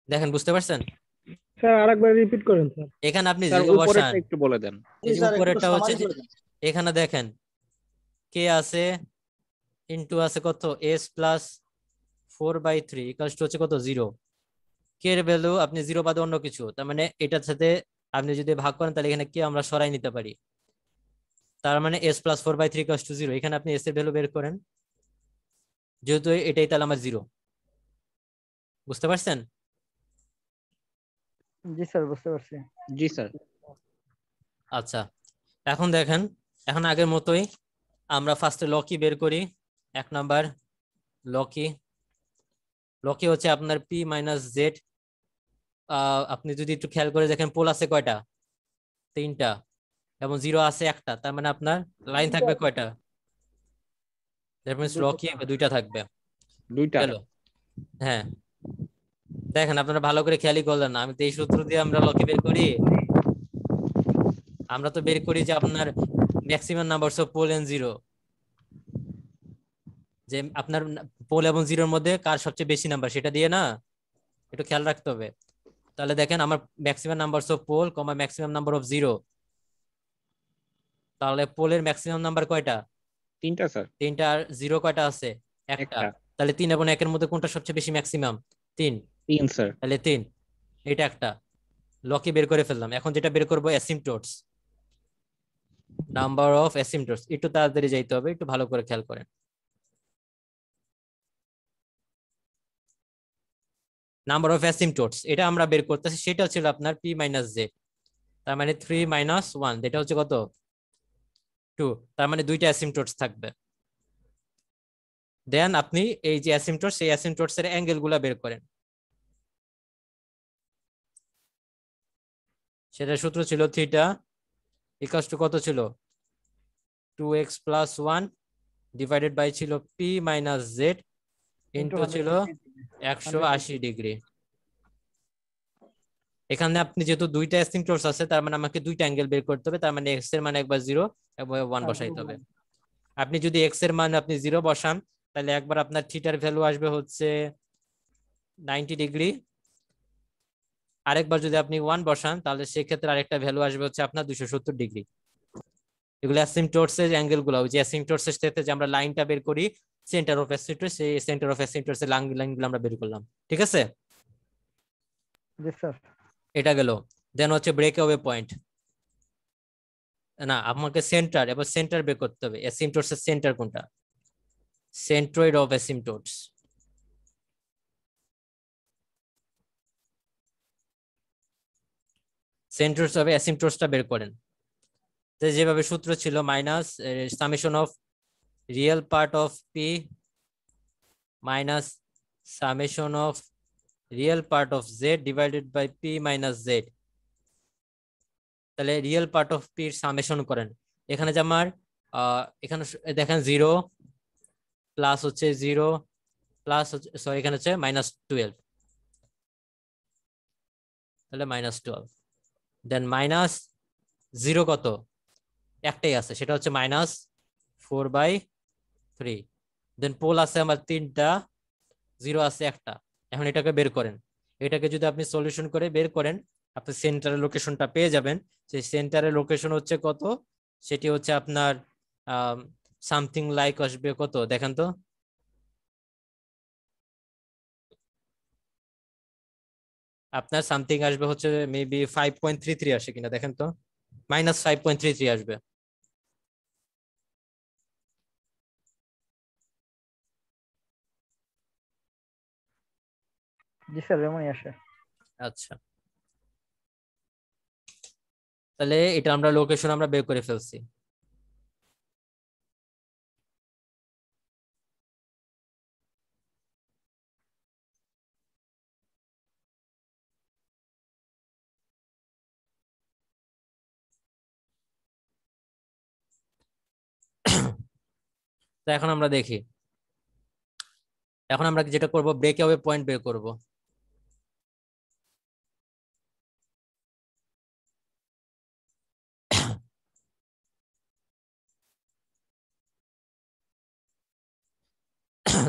দেখেন বুঝতে পারছেন? স্যার আরেকবার রিপিট করেন স্যার। এখানে আপনি স্যার 0 বসান। উপরেরটা একটু বলে দেন। জি এই যে স্যার, একটু উপরেরটা হচ্ছে সামারি যে করে দেন। এখানে দেখেন কে আছে, ইন্টু আছে কত, s প্লাস 4/3 ইকুয়ালস টু হচ্ছে কত? 0। কে এর ভ্যালু আপনি 0 বাদে অন্য কিছু, তার মানে এটার সাথে আপনি যদি ভাগ করেন তাহলে এখানে কে আমরা সরাই নিতে পারি। তার মানে s প্লাস 4/3 ইকুয়ালস টু 0। এখানে আপনি s এর ভ্যালু বের করেন, যেহেতু এটাই তাহলে আমার 0। বুঝতে পারছেন? জি স্যার, বুঝতে পারছি। জি স্যার। আচ্ছা, এখন দেখেন, এখন আগের মতোই আমরা ফার্স্টে লকি বের করি। 1 নাম্বার লকি। লকি হচ্ছে আপনার p মাইনাস জেড। আপনি যদি একটু খেয়াল করে দেখেন, পোল আছে কয়টা? 3টা, এবং 0 আছে একটা, তার মানে আপনার লাইন থাকবে কয়টা? দ্যাট মিন্স লকি 2টা থাকবে। দুইটা। গেল? হ্যাঁ। দেখেন আপনারা ভালো করে খেয়ালই করলেন না, আমি তো এই সূত্র দিয়ে আমরা লকি বের করি। আমরা তো বের করি যে আপনার maximum numbers of pole and zero, যে আপনার পোল এবং জিরোর মধ্যে কার সবচেয়ে বেশি নাম্বার সেটা দিয়ে না, একটু খেয়াল রাখতে হবে। তাহলে দেখেন আমার maximum numbers of pole comma maximum number of zero, তাহলে পোলের ম্যাক্সিমাম নাম্বার কয়টা? তিনটা স্যার। 3টা। আর জিরো কয়টা আছে? একটা। একটা। তাহলে 3 এবং 1-এর মধ্যে কোনটা সবচেয়ে বেশি ম্যাক্সিমাম? 3। তিন স্যার। তাহলে 3, এটা একটা লকি বের করে ফেললাম। এখন যেটা বের করবো অ্যাসিম্পটোটস, নাম্বার অফ অ্যাসিম্পটোটস। একটু তাড়াতাড়ি যাইতে হবে, একটু ভালো করে খেয়াল করেন। নাম্বার অফ অ্যাসিম্পটোটস এটা আমরা বের করতেছি, সেটা ছিল আপনার p মাইনাস জে, তার মানে 3 মাইনাস 1, এটা হচ্ছে কত? 2। তার মানে 2টা অ্যাসিম্পটোটস থাকবে। দেন আপনি এই যে অ্যাসিম্পটোটস, এই অ্যাসিম্পটোটস এর অ্যাঙ্গেল গুলা বের করেন। সেটা সূত্র ছিল থিটা ইকুয়ালস টু কত ছিল? 2x প্লাস 1 ডিভাইডেড বাই ছিল p মাইনাস জেড ইন্টু ছিল 180 ডিগ্রি। এখানে আপনি যেহেতু 2টা অ্যাসিম্পটোটস আছে, তার মানে আমাকে 2টা অ্যাঙ্গেল বের করতে হবে, তার মানে x এর মান একবার 0 এবং 1 বসাইতে হবে। আপনি যদি x এর মান আপনি 0 বসান, তাহলে একবার আপনার থিটার ভ্যালু আসবে হচ্ছে 90 ডিগ্রি। আরেকবার যদি আপনি 1 বসান, তাহলে সেক্ষেত্রে আরেকটা ভ্যালু আসবে হচ্ছে আপনার 270 ডিগ্রি। এগুলো অ্যাসিম্পটোটস এর অ্যাঙ্গেল গুলো, যে অ্যাসিম্পটোটস এর সাথে যে আমরা লাইনটা বের করি সেন্টার অফ অ্যাসিম্পটোটস, সেই সেন্টার অফ অ্যাসিম্পটোটস এর লাইনগুলো আমরা বের করলাম। ঠিক আছে? জি স্যার। এটা গেল। দেন হচ্ছে ব্রেকঅ্যাওয়ে পয়েন্ট, না আমাকে সেন্টার, এবার সেন্টার বের করতে হবে। অ্যাসিম্পটোটস এর সেন্টার কোনটা? Centroid of asymptotes. Centroid of অ্যাসিম্পটোটসটা বের করেন। তো যেভাবে সূত্র ছিল minus summation of real part of P minus summation of real part of Z divided by P minus Z. তাহলে রিয়েল পার্ট অফ পি এর সামেশন করেন। এখানে যে আমার এখানে দেখেন 0 প্লাস হচ্ছে 0 প্লাস সরি এখানে হচ্ছে -12, তাহলে -12। দেন মাইনাস 0 কত? একটাই আছে, সেটা হচ্ছে -4/3। দেন পোল আছে আমার 3টা, 0 আছে একটা। এখন এটাকে বের করেন। এটাকে যদি আপনি সলিউশন করে বের করেন, আপনি সেন্টারের লোকেশনটা পেয়ে যাবেন। সেই সেন্টারের লোকেশন হচ্ছে কত? সেটি হচ্ছে আপনার সামথিং লাইক আসবে কত দেখেন তো। আপনার সামথিং আসবে হচ্ছে মেবি 5.33 আসে কিনা দেখেন তো। -5.33 আসবে। জি স্যার এমনই আসে। আচ্ছা, তাহলে এটা আমরা লোকেশন আমরা বের করে ফেলছি। তো এখন আমরা দেখি, এখন আমরা যেটা করব ব্রেকআওয়ে পয়েন্ট বের করব।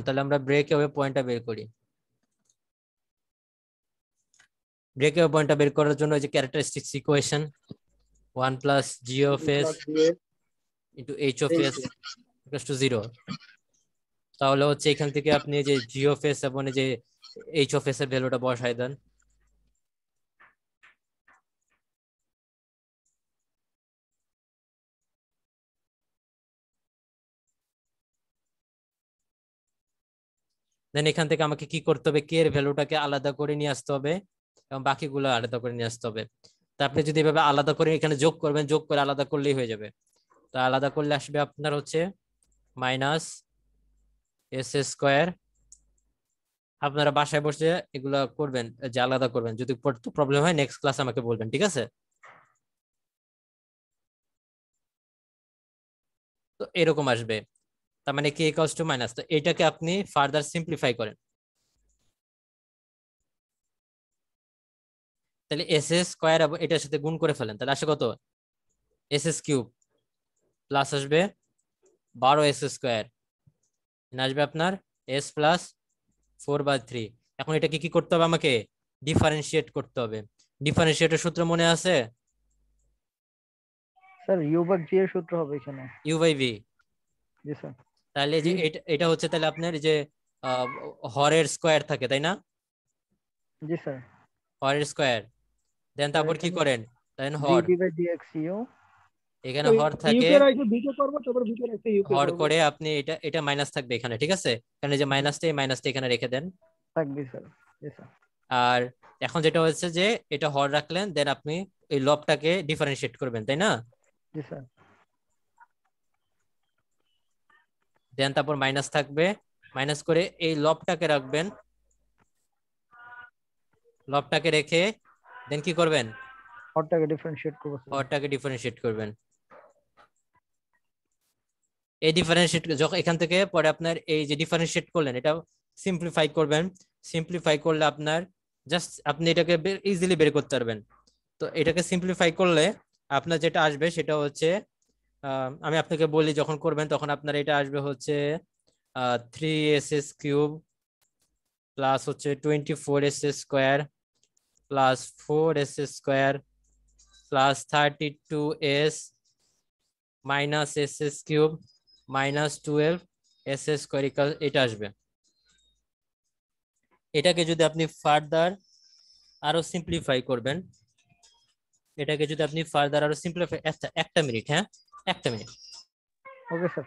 তাহলে আমরা ব্রেকআওয়ে পয়েন্টটা বের করি। ব্রেকআওয়ে পয়েন্টটা বের করার জন্য এই যে characteristics equation 1 plus G of S into H of S equals to 0। তাহলে হচ্ছে এখান থেকে আপনি যে জি অফ এস এবং এই যে এইচ অফ এস এর ভ্যালুটা বসাই দেন। দেন এখান থেকে আমাকে কি করতে হবে, কে এর ভ্যালুটাকে আলাদা করে নিয়ে আসতে হবে এবং বাকিগুলো আলাদা করে নিয়ে আসতে হবে। তা আপনি যদি এভাবে আলাদা করে এখানে যোগ করবেন, যোগ করে আলাদা করলেই হয়ে যাবে। তো আলাদা করলে আসবে আপনার হচ্ছে মাইনাস এস স্কোয়ার। আপনারা বাসায় বসে এগুলা করবেন, যে আলাদা করবেন। যদি প্রবলেম হয় নেক্সট ক্লাস আমাকে বলবেন, ঠিক আছে? তো এরকম আসবে, তার মানে কে ইকুয়ালস টু মাইনাস। তো এটাকে আপনি ফার্দার সিম্পলিফাই করেন, তাহলে এস স্কোয়ার এটার সাথে গুণ করে ফেলেন, তাহলে আসে কত, এস কিউব প্লাস আসবে 12 এস স্কোয়ার, আসবে আপনার এস প্লাস 4/3। এখন এটাকে কি করতে হবে, আমাকে ডিফারেন্সিয়েট করতে হবে। ডিফারেন্সিয়েটের সূত্র মনে আছে? স্যার ইউ ভাগ জি এর সূত্র হবে এখানে। U by v. জি স্যার। তাহলে যে এটা হচ্ছে তাহলে আপনার যে হরের স্কোয়ার থাকে, তাই না? জি স্যার। হরের স্কোয়ার, দেন তারপর কি করেন, দেন জি হর, ডি বাই ডিএক্স ইউ। এখানে হর থাকে, ইউকে রাখি বিকে করব, তারপর বিকে রাখতে ইউকে হর করব। করে আপনি এটা এটা মাইনাস থাকবে এখানে, ঠিক আছে? এখানে যে মাইনাসটা, এই মাইনাসটা এখানে রেখে দেন। থাকবে স্যার। জি স্যার। আর এখন যেটা হচ্ছে যে এটা হর রাখলেন, দেন আপনি এই লবটাকে ডিফারেন্সিয়েট করবেন, তাই না? জি স্যার। দেন তারপর মাইনাস থাকবে, মাইনাস করে এই লবটাকে রাখবেন, লবটাকে রেখে দেন কি করবেন, হরটাকে ডিফারেন্সিয়েট করব স্যার। হরটাকে ডিফারেন্সিয়েট করবেন। এই ডিফারেন্সিয়েট যখন এখান থেকে পরে আপনার এই যে ডিফারেন্সিয়েট করলেন, এটা সিম্পলিফাই করবেন। সিম্পলিফাই করলে আপনার জাস্ট আপনি এটাকে ইজিলি বের করতে পারবেন। তো এটাকে সিম্পলিফাই করলে আপনার যেটা আসবে সেটা হচ্ছে, আমি আপনাকে বলি যখন করবেন তখন আপনার এটা আসবে হচ্ছে 3s কিউব প্লাস হচ্ছে 24s square plus 4s square plus 32s minus s cube minus 12s square equal এটা আসবে। এটাকে যদি আপনি ফার্দার আরো সিম্পলিফাই করবেন, এটাকে যদি আপনি ফার্দার আরো সিম্পলিফাই, একটা মিনিট, হ্যাঁ একটা মিনিট। Okay sir.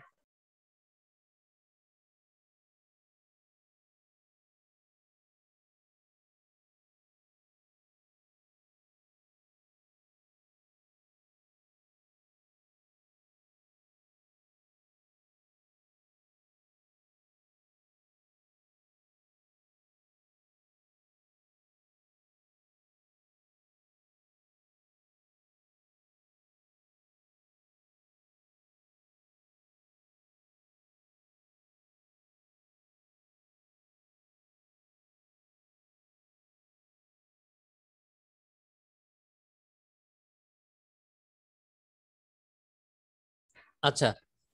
আচ্ছা,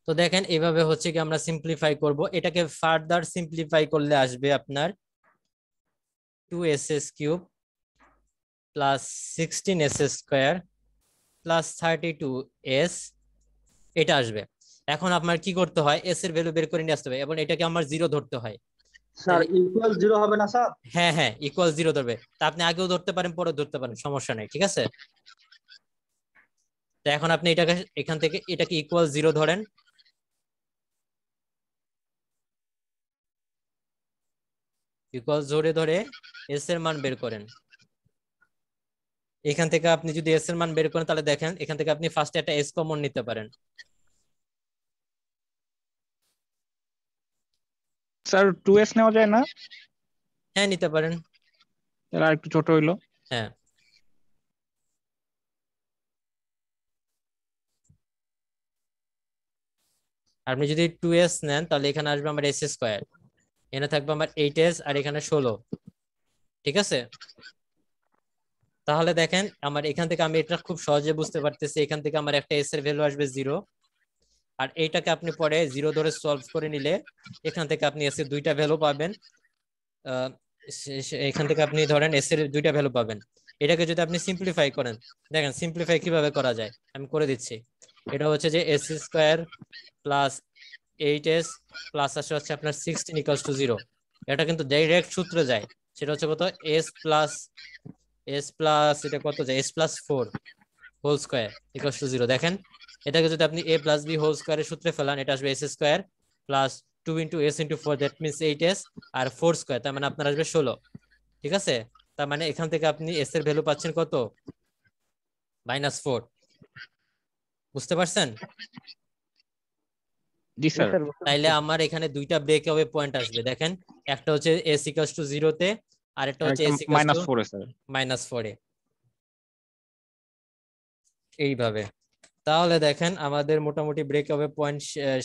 তো দেখেন এইভাবে হচ্ছে কি আমরা সিম্পলিফাই করব। এটাকে ফার্দার সিম্পলিফাই করলে আসবে আপনার 2s cube plus 16s square plus 32s, এটা আসবে। এখন আপনার কি করতে হয়, এস এর ভ্যালু বের করে নিয়ে আসতে হবে এবং এটাকে আমার 0 ধরতে হয়। স্যার ইকুয়াল 0 হবে না স্যার? হ্যাঁ হ্যাঁ, ইকুয়াল 0 ধরবে। তা আপনি আগেও ধরতে পারেন, পরে ধরতে পারেন, সমস্যা নেই, ঠিক আছে? তো এখন আপনি এটাকে এখান থেকে এটাকে ইকুয়াল 0 ধরেন, ইকুয়াল জোরে ধরে এস এর মান বের করেন। এখান থেকে আপনি যদি এস এর মান বের করেন তাহলে দেখেন এখান থেকে আপনি ফার্স্টে একটা এস কমন নিতে পারেন। স্যার 2s নেওয়া যায় না? হ্যাঁ নিতে পারেন। তাহলে আর একটু ছোট হইলো। হ্যাঁ আপনি যদি 2s নেন তাহলে এখানে আসবে আমার এস স্কোয়ার, এখানে থাকবে আমার 8s আর এখানে 16। ঠিক আছে, তাহলে দেখেন আমার এখান থেকে আমি এটা খুব সহজে বুঝতে পারতেছি, এখান থেকে আমার একটা এস এর ভ্যালু আসবে 0, আর এইটাকে আপনি পরে 0 ধরে সলভ করে নিলে এখান থেকে আপনি এস এর দুইটা ভ্যালু পাবেন। এখান থেকে আপনি ধরেন এস এর দুইটা ভ্যালু পাবেন। এটাকে যদি আপনি সিম্পলিফাই করেন, দেখেন সিম্পলিফাই কিভাবে করা যায় আমি করে দিচ্ছি। এটা হচ্ছে যে S square plus 8s plus আসে হচ্ছে আপনার 16 ইকুয়ালস টু 0। এটা কিন্তু ডাইরেক্ট সূত্রে যায়, সেটা হচ্ছে কত s প্লাস এটা কত যায় s plus 4 whole square equals to 0। দেখেন এটাকে যদি আপনি a প্লাস b হোল স্কয়ারের সূত্রে ফেলান, এটা আসবে s square plus 2 into s into 4, that means 8s আর 4 স্কয়ার, তার মানে আপনার আসবে 16। ঠিক আছে, তার মানে এখান থেকে আপনি s এর ভ্যালু পাচ্ছেন কত, -4। বুঝতে পারছেন? জি স্যার। তাইলে আমার এখানে দুইটা ব্রেক অ্যাওয়ে পয়েন্ট আসবে, দেখেন একটা হচ্ছে s ইকুয়ালস টু 0 তে আর একটা হচ্ছে s ইকুয়ালস টু -4 স্যার। -4 এ। এইভাবে তাহলে দেখেন আমাদের মোটামুটি ব্রেক অ্যাওয়ে পয়েন্ট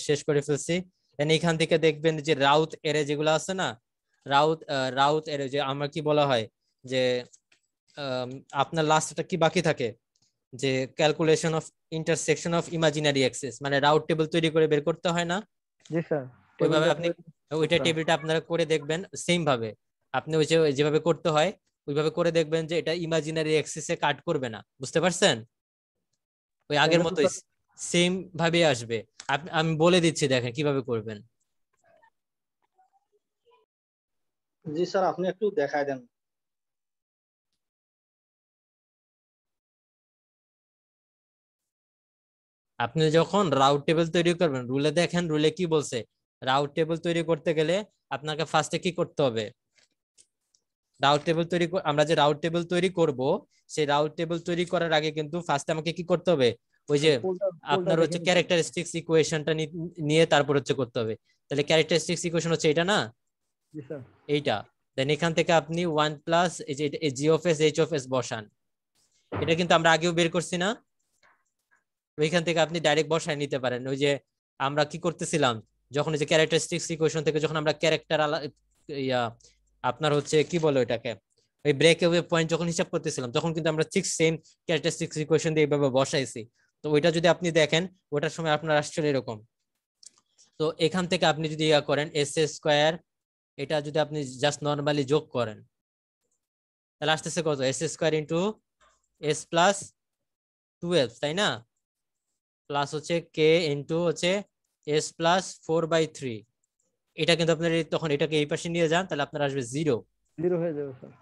শেষ করে ফেলছি। এখান থেকে দেখবেন যে রাউথ এরে যেগুলো আছে না, রাউথ এরে যে আমরা কি বলা হয় যে আপনার লাস্টটা কি বাকি থাকে, যে calculation of intersection of imaginary Axis, মানে রাউট টেবিল তৈরি করে বের করতে হয় না? জি স্যার। ওইভাবে আপনি ওইটা টেবিলটা আপনারা করে দেখবেন, সেম ভাবে আপনি ওই যে যেভাবে করতে হয় ওইভাবে করে দেখবেন যে এটা ইমাজিনারি অ্যাক্সিসে কাট করবে না। বুঝতে পারছেন? ওই আগের মতোই সেম ভাবে আসবে। আমি বলে দিচ্ছি, দেখেন কিভাবে করবেন। জি স্যার, আপনি একটু দেখায় দেন। আপনি যখন রাউট টেবিল তৈরি করবেন, রুলে দেখেন রুলে কি বলছে, রাউট টেবিল তৈরি করতে গেলে আপনাকে ফার্স্টে কি করতে হবে, রাউট টেবিল তৈরি আমরা যে রাউট টেবিল তৈরি করব সেই রাউট টেবিল তৈরি করার আগে কিন্তু ফার্স্টে আমাকে কি করতে হবে, ওই যে আপনার হচ্ছে ক্যারেক্টারিস্টিক্স ইকুয়েশনটা নিয়ে তারপর হচ্ছে করতে হবে। তাহলে ক্যারেক্টারিস্টিক্স ইকুয়েশন হচ্ছে এটা না, জি স্যার। এইটা। দেন এখান থেকে আপনি 1 প্লাস এই যে G of s H of s বসান। এটা কিন্তু আমরা আগেও বের করছি না, ওইখান থেকে আপনি ডাইরেক্ট বসায় নিতে পারেন। ওই যে আমরা কি করতেছিলাম, যখন এই যে ক্যারেক্টারিস্টিক্স ইকুয়েশন থেকে যখন আমরা ক্যারেক্টার আপনার হচ্ছে কি বলে ওইটাকে, ওই ব্রেক অ্যাওয়ে পয়েন্ট যখন হিসাব করতেছিলাম তখন কিন্তু আমরা ঠিক সেম ক্যারেক্টারিস্টিক্স ইকুয়েশন দিয়ে এইভাবে বসাইছি। তো ওইটা যদি আপনি দেখেন ওটার সময় আপনার আসছে এরকম। তো এখান থেকে আপনি যদি করেন এস স্কোয়ার, এটা যদি আপনি জাস্ট নর্মালি যোগ করেন তাহলে আসতেছে কত, S square into s plus 12, তাই না, প্লাস হচ্ছে কে ইন্টু হচ্ছে এস প্লাস 4/3। এটা কিন্তু আপনার তখন এটাকে এই পাশে নিয়ে যান তাহলে আপনার আসবে 0 হয়ে যাবে স্যার।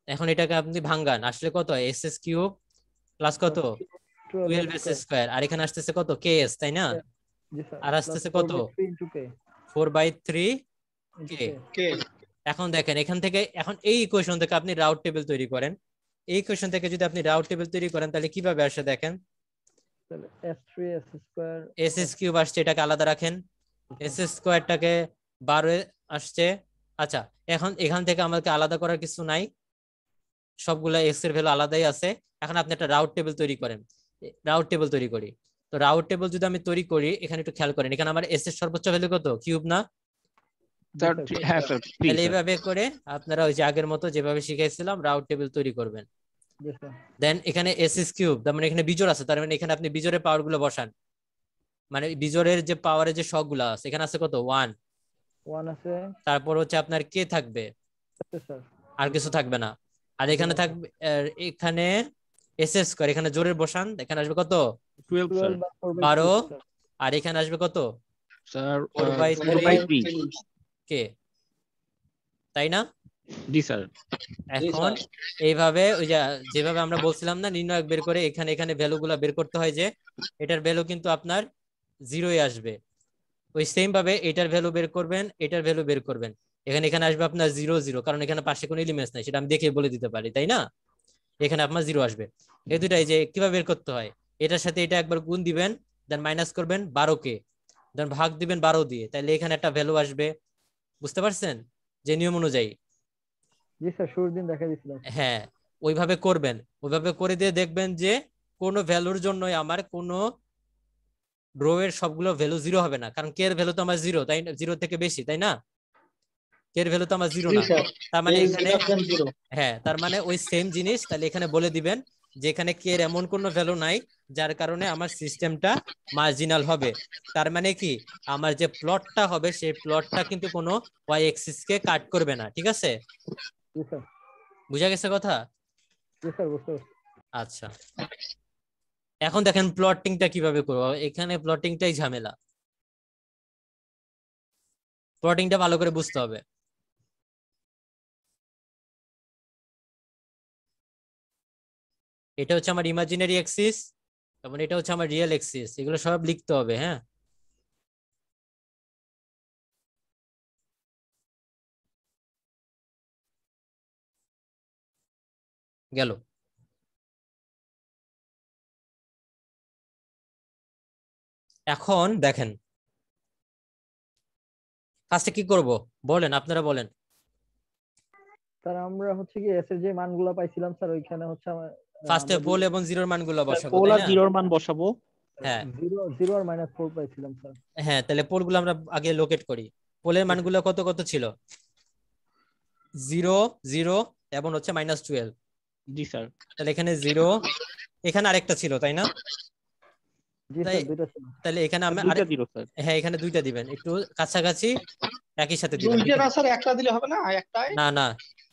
এখন এটাকে আপনি ভাঙ্গান, আসলে কত এস এস কিউব প্লাস কত 12s স্কয়ার, আর এখানে আসতেছে কত কে এস, তাই না, জি স্যার। আর আসতেছে কত 4/3 কে। এখন দেখেন এখান থেকে এখন এই ইকুয়েশন থেকে আপনি রাউট টেবিল তৈরি করেন, এই ইকুয়েশন থেকে যদি আপনি রাউট টেবিল তৈরি করেন তাহলে কিভাবে আসে দেখেন, তাহলে s3 s square S S cube আসছে, এটাকে আলাদা রাখেন, এস স্কয়ারটাকে 12 আসছে। আচ্ছা এখন এখান থেকে আমাকে আলাদা করার কিছু নাই, সবগুলা এক্স এর ভ্যালু আলাদাই আছে। এখন আপনি একটা রাউট টেবিল তৈরি করেন, রাউট টেবিল তৈরি করি। তো রাউট টেবিল যদি আমি তৈরি করি, এখানে একটু খেয়াল করেন, এখানে আমার এস এর সর্বোচ্চ ভ্যালু কত, কিউব না? হ্যাঁ স্যার। তাহলে এইভাবে করে আপনারা ওই যে আগের মতো যেভাবে শিখাইছিলাম রাউট টেবিল তৈরি করবেন। দেন এখানে এস এস কিউব, তার মানে এখানে বিজোড় আছে, তার মানে এখানে আপনি বিজোড়ের পাওয়ার গুলো বসান, মানে বিজোড়ের যে পাওয়ারের যে শক গুলো আছে এখানে আছে কত 1 আছে, তারপর হচ্ছে আপনার কে থাকবে, আর কিছু থাকবে না, আর এখানে থাকবে এখানে এস এস স্কয়ার, এখানে জোরের বসান, এখানে আসবে কত 12, আর এখানে আসবে কত স্যার 4/3 কে, তাই না? জি স্যার। জি এখন স্যার। এইভাবে ওই যেভাবে আমরা বলছিলাম না নির্ণায়ক বের করে এখানে এখানে ভ্যালু গুলা বের করতে হয়, যে এটার ভ্যালু কিন্তু আপনার জিরোই আসবে। ওই সেম ভাবে এটার ভ্যালু বের করবেন, এটার ভ্যালু বের করবেন, এখানে এখানে আসবে আপনার 0 0, কারণ এখানে পাশে কোনো এলিমেন্টস নাই, সেটা আমি দেখে বলে দিতে পারি, তাই না? এখানে আপনার 0 আসবে। এই দুটাই যে কিভাবে বের করতে হয়, এটার সাথে এটা একবার গুণ দিবেন, দেন মাইনাস করবেন 12 কে, দেন ভাগ দিবেন 12 দিয়ে, তাহলে এখানে একটা ভ্যালু আসবে। বুঝতে পারছেন যে নিয়ম অনুযায়ী? জি স্যার, শুরুর দিন দেখা দিয়েছিলাম। হ্যাঁ, ওইভাবে করবেন। ওইভাবে করে দিয়ে দেখবেন যে কোনো ভ্যালুর জন্যই আমার কোনো রো এর সবগুলো ভ্যালু 0 হবে না, কারণ কে এর ভ্যালু তো আমার 0, তাই না? 0 থেকে বেশি, তাই না? কে এর ভ্যালু তো আমার 0 জি না। স্যার, তার মানে a is এখানে, greater than 0। হ্যাঁ, তার মানে ওই সেম জিনিস তাহলে এখানে বলে দিবেন যে এখানে কে এর এমন কোনো ভ্যালু নাই যার কারণে আমার সিস্টেমটা মার্জিনাল হবে। তার মানে কি, আমার যে প্লটটা হবে সেই প্লটটা কিন্তু কোনো ওয়াই এক্সিস কে কাট করবে না, ঠিক আছে? জি স্যার। বুঝা গেছে কথা? জি স্যার, বুঝতে পারছি। আচ্ছা, এখন দেখেন প্লটিংটা কিভাবে করবো। এখানে প্লটিংটাই ঝামেলা, প্লটিংটা ভালো করে বুঝতে হবে। এটা হচ্ছে আমার ইমাজিনারি এক্সিস এবং এটা হচ্ছে আমার রিয়েল এক্সিস, এগুলো সব লিখতে হবে। হ্যাঁ, গেল। এখন দেখেন ফার্স্টে কি করব বলেন, আপনারা বলেন। স্যার আমরা হচ্ছে কি এস এর যে মানগুলো পাইছিলাম স্যার, ওইখানে হচ্ছে ফার্স্টে আমরা পোল এবং জিরোর মানগুলো স্যার বসাবো, পোল তাই আর না? জিরোর মান বসাবো। হ্যাঁ 0 আর -4 পাইছিলাম স্যার। হ্যাঁ, তাহলে পোলগুলো আমরা আগে লোকেট করি। পোলের মানগুলো কত কত ছিল? 0 0 এবং হচ্ছে -12। জি স্যার। তাহলে এখানে 0, এখানে আরেকটা ছিল, তাই না? জি তাই স্যার, দুইটা ছিল। তাহলে এখানে আমি দুইটা জিরো স্যার। হ্যাঁ, এখানে দুইটা দিবেন, একটু কাছাকাছি একই সাথে দিবেন, ঠিক দুইটা না আছে? স্যার, একটা দিলে হবে না? একটাই। না না,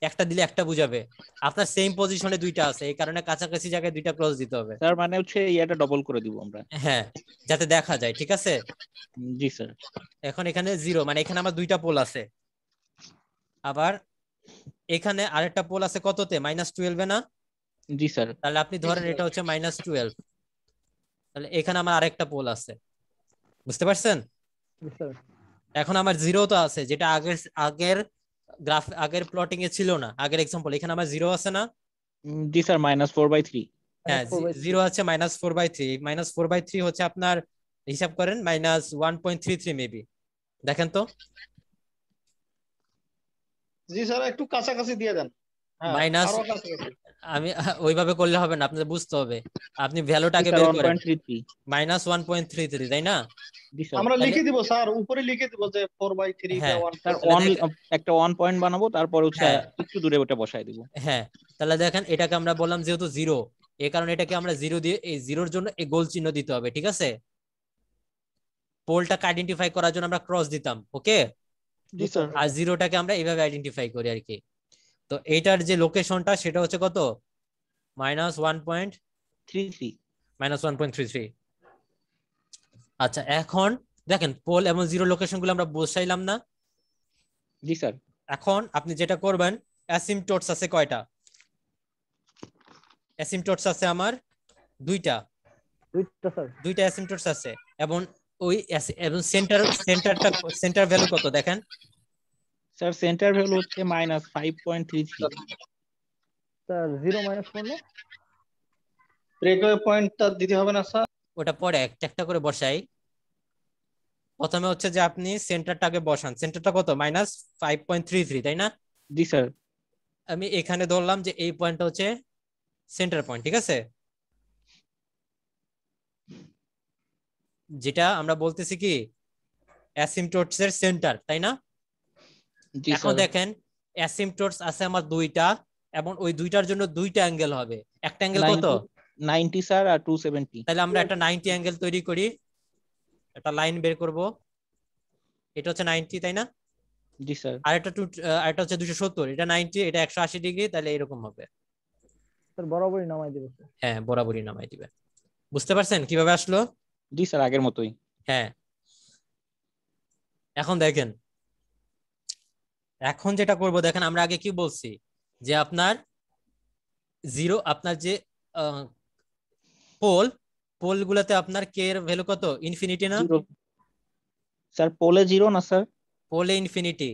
একটা দিলে একটা বুঝাবে। আপনার সেম পজিশনে দুইটা আছে, এই কারণে কাছাকাছি জায়গায় দুইটা ক্রস দিতে হবে। স্যার মানে হচ্ছে ইয়াটা ডবল করে দিব আমরা। হ্যাঁ, যাতে দেখা যায়, ঠিক আছে? জি স্যার। এখন এখানে 0 মানে এখানে আমার দুইটা পোল আছে, আবার এখানে আরেকটা পোল আছে কততে? -12 না? জি স্যার। তাহলে আপনি ধরেন এটা হচ্ছে -12, তাহলে এখানে আমার আরেকটা পোল আছে। বুঝতে পারছেন? জি স্যার। এখন আমার 0 তো আছে, যেটা আগের আগের গ্রাফ আগের প্লটিং এ ছিল না, আগের এক্সাম্পল। এখানে আমার 0 আছে না? জি স্যার, -4/3। হ্যাঁ, -4/3 0 আছে, -4/3। -4/3 হচ্ছে আপনার, হিসাব করেন, -1.33 মেবি। দেখেন তো। জি স্যার, একটু কাছাকাছি দিয়ে দেন। হ্যাঁ, মাইনাস, আরো কাছাকাছি। আমি ওইভাবে করলে হবে না, আপনাদের বুঝতে হবে। আপনি জি ভ্যালুটাকে স্যার, বের করেন, 1.33। -1.33, তাই না? জি স্যার। আমরা তাহলে লিখে দিব স্যার, উপরে লিখে দিব যে 4/3 বা হ্যাঁ, 1। স্যার তাহলে একটা 1 পয়েন্ট বানাবো, তারপর হচ্ছে হ্যাঁ একটু দূরে ওটা বসায় দিব। হ্যাঁ, তাহলে দেখেন এটাকে আমরা বললাম যেহেতু 0, এই কারণে এটাকে আমরা 0 দিয়ে, এই 0-র জন্য এই গোল চিহ্ন দিতে হবে, ঠিক আছে? পোলটাকে আইডেন্টিফাই করার জন্য আমরা ক্রস দিতাম, ওকে? জি স্যার। আর 0টাকে আমরা এইভাবে আইডেন্টিফাই করি আর কি। তো এইটার যে লোকেশনটা সেটা হচ্ছে কত? -1.33। -1.33। আচ্ছা, এখন দেখেন পোল এবং 0 লোকেশন গুলো আমরা বসাইলাম না? জি স্যার। এখন আপনি যেটা করবেন, অ্যাসিম্পটোটস আছে কয়টা? অ্যাসিম্পটোটস আছে আমার দুইটা, দুইটা স্যার। দুইটা অ্যাসিম্পটোটস আছে। এবং ওই এবং সেন্টার ভ্যালু কত দেখেন? স্যার সেন্টার ভ্যালু হচ্ছে -5.33। স্যার 0 -4 না? ব্রেকওয়ে পয়েন্টটা দিতে হবে না স্যার? ওটা পরে একটা একটা করে বসাই। প্রথমে হচ্ছে যে আপনি সেন্টারটাকে বসান, সেন্টারটা কত? -5.33, তাই না? জি স্যার। আমি এখানে ধরলাম যে এই পয়েন্টটা হচ্ছে সেন্টার পয়েন্ট, ঠিক আছে? যেটা আমরা বলতেছি কি অ্যাসিম্পটোটস এর সেন্টার, তাই না? জি এখন স্যার। দেখেন অ্যাসিম্পটোটস আছে আমার দুইটা, এবং ওই দুইটার জন্য দুইটা অ্যাঙ্গেল হবে। একটা অ্যাঙ্গেল কত? 90 স্যার, আর 270। তাহলে আমরা একটা 90 অ্যাঙ্গেল তৈরি করি, একটা লাইন বের করব। এটা হচ্ছে 90, তাই না? জি স্যার। আর এটা হচ্ছে 270, এটা 90, এটা 180 ডিগ্রি, তাহলে এরকম হবে। স্যার বরাবরই নামাই দেবো স্যার। হ্যাঁ, বরাবরই নামাই দিবে। বুঝতে পারছেন কিভাবে আসলো? জি স্যার, আগের মতোই। হ্যাঁ, এখন দেখেন, এখন যেটা করব দেখেন, আমরা আগে কি বলছি যে আপনার জিরো, আপনার যে পোল গুলাতে আপনার কে এর ভ্যালু কত, ইনফিনিটি না? জিরো স্যার, পোলে জিরো না স্যার? পোলে ইনফিনিটি।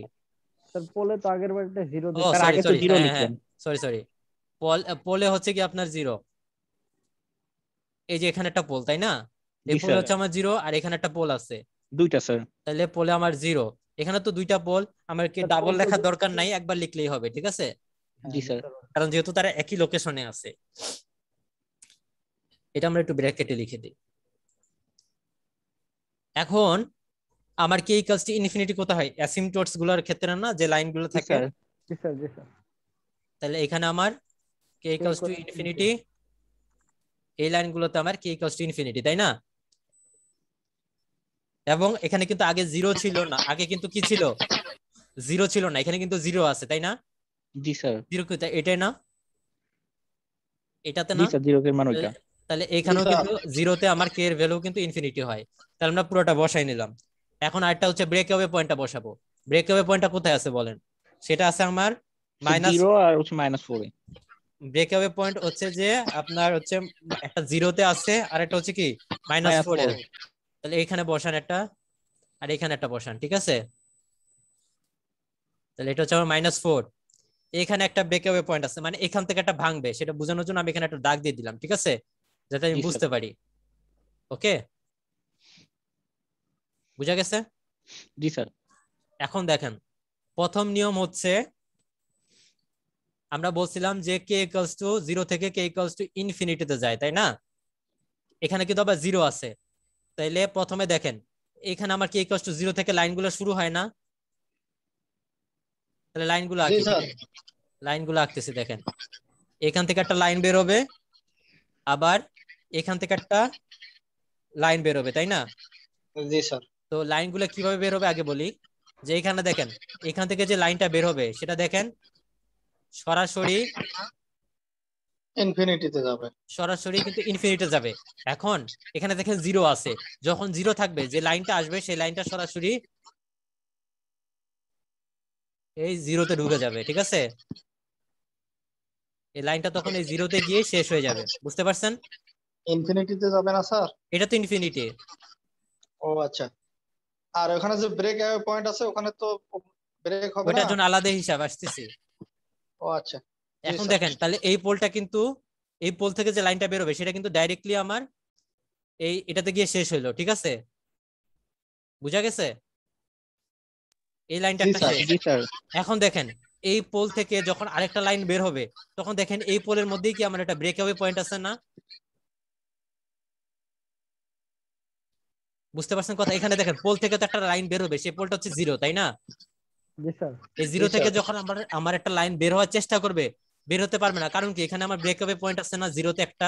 স্যার পোলে তো আগের বার একটা জিরো ও দিচ্ছে। স্যার সরি আগে তো সরি, জিরো হ্যাঁ হ্যাঁ লিখলেন। সরি, পোলে হচ্ছে কি আপনার জিরো। এই যে এখানে একটা পোল, তাই না? এই জি পোল স্যার, হচ্ছে আমার জিরো, আর এখানে একটা পোল আছে, দুইটা স্যার। তাহলে পোলে আমার জিরো। এখানে তো দুইটা পোল, আমার কি স্যার ডাবল পোল তো লেখার দরকার নাই, একবার লিখলেই হবে, ঠিক আছে? জি স্যার। কারণ যেহেতু তারা একই লোকেশনে আছে। এটা আমরা একটু ব্র্যাকেটে লিখে দিই। এখন আমার কি ইকুয়ালস টু ইনফিনিটি কোথায় হয়? অ্যাসিম্পটোটস গুলোর ক্ষেত্রে না, যে লাইনগুলো জি থাকে। স্যার। জি স্যার, জি স্যার। তাহলে এখানে আমার কে ইকুয়ালস টু ইনফিনিটি, এই লাইনগুলোতে আমার কে ইকুয়ালস টু ইনফিনিটি, তাই না? এবং এখানে কিন্তু আগে জিরো ছিল না, আগে কিন্তু কি ছিল, জিরো ছিল না, এখানে কিন্তু জিরো আছে, তাই না? জি স্যার। জিরো কোথায়, এটাই না, এটাতে জি না? স্যার, জিরো এর মান ওইটা। তাহলে এখানেও কিন্তু জিরোতে আমার কে এর ভ্যালু কিন্তু ইনফিনিটি হয়। তাহলে আমরা পুরোটা বসাই নিলাম। এখন আরেকটা হচ্ছে ব্রেকঅ্যাওয়ে পয়েন্টটা বসাবো। ব্রেকঅ্যাওয়ে পয়েন্টটা কোথায় আছে বলেন? সেটা আছে আমার মাইনাস, জিরো আর হচ্ছে -4 এ। ব্রেকঅ্যাওয়ে পয়েন্ট হচ্ছে যে আপনার হচ্ছে একটা জিরোতে আছে, আর একটা হচ্ছে কি -4 এ। -4। তাহলে এখানে বসান একটা, আর এখানে একটা বসান, ঠিক আছে? তাহলে এটা হচ্ছে আমার -4। এখানে একটা ব্রেকঅ্যাওয়ে পয়েন্ট আছে, মানে এখান থেকে একটা ভাঙবে, সেটা বোঝানোর জন্য আমি এখানে একটা দাগ দিয়ে দিলাম, ঠিক আছে, যাতে আমি জি স্যার। বুঝতে পারি। ওকে, বুঝা গেছে? জি স্যার। এখন দেখেন, প্রথম নিয়ম হচ্ছে আমরা বলছিলাম যে কে ইকুয়ালস টু জিরো থেকে কে ইকুয়ালস টু ইনফিনিটিতে যায়, তাই না? এখানে কিন্তু আবার জিরো আছে। তাইলে প্রথমে দেখেন, এখানে আমার কে ইকুয়ালস টু জিরো থেকে লাইনগুলো শুরু হয় না? তাহলে লাইনগুলো জি আঁকি, স্যার। লাইনগুলো আঁকতেছি। দেখেন, এখান থেকে একটা লাইন বের হবে, আবার এখান থেকে একটা লাইন বের হবে, তাই না? জি স্যার। তো লাইনগুলো কিভাবে বের হবে আগে বলি। যে এখানে দেখেন, এখান থেকে যে লাইনটা বের হবে সেটা দেখেন সরাসরি ইনফিনিটিতে যাবে। সরাসরি কিন্তু ইনফিনিটে যাবে। এখন এখানে দেখেন জিরো আছে, যখন জিরো থাকবে যে লাইনটা আসবে সেই লাইনটা সরাসরি এই জিরোতে ঢুকে যাবে, ঠিক আছে? এই লাইনটা তখন এই জিরোতে গিয়ে শেষ হয়ে যাবে, বুঝতে পারছেন? ইনফিনিটিতে যাবে না স্যার? এটা তো ইনফিনিটি। ও আচ্ছা। আর ওখানে যে ব্রেক পয়েন্ট আছে ওখানে তো ব্রেক হবে না? ওইটার জন্য আলাদা হিসাব আসতেছি। ও আচ্ছা। জি এখন স্যার। দেখেন, তাহলে এই পোলটা কিন্তু, এই পোল থেকে যে লাইনটা বেরোবে সেটা কিন্তু ডাইরেক্টলি আমার এই এটাতে গিয়ে শেষ হইলো, ঠিক আছে? বুঝা গেছে? এই লাইনটা জি একটা স্যার। শেষ। জি স্যার। এখন দেখেন, এই পোল থেকে যখন আরেকটা লাইন বের হবে, তখন দেখেন এই পোলের মধ্যেই কি আমার একটা ব্রেকঅ্যাওয়ে পয়েন্ট আছে না? বুঝতে পারছেন কথা? এখানে দেখেন, পোল থেকে তো একটা লাইন বের হবে, সেই পোলটা হচ্ছে জিরো, তাই না? জি স্যার। এই জিরো জি থেকে স্যার। যখন আমার একটা লাইন বের হওয়ার চেষ্টা করবে, বের হতে পারবে না, কারণ কি এখানে আমার ব্রেকঅ্যাওয়ে পয়েন্ট আছে না জিরোতে একটা?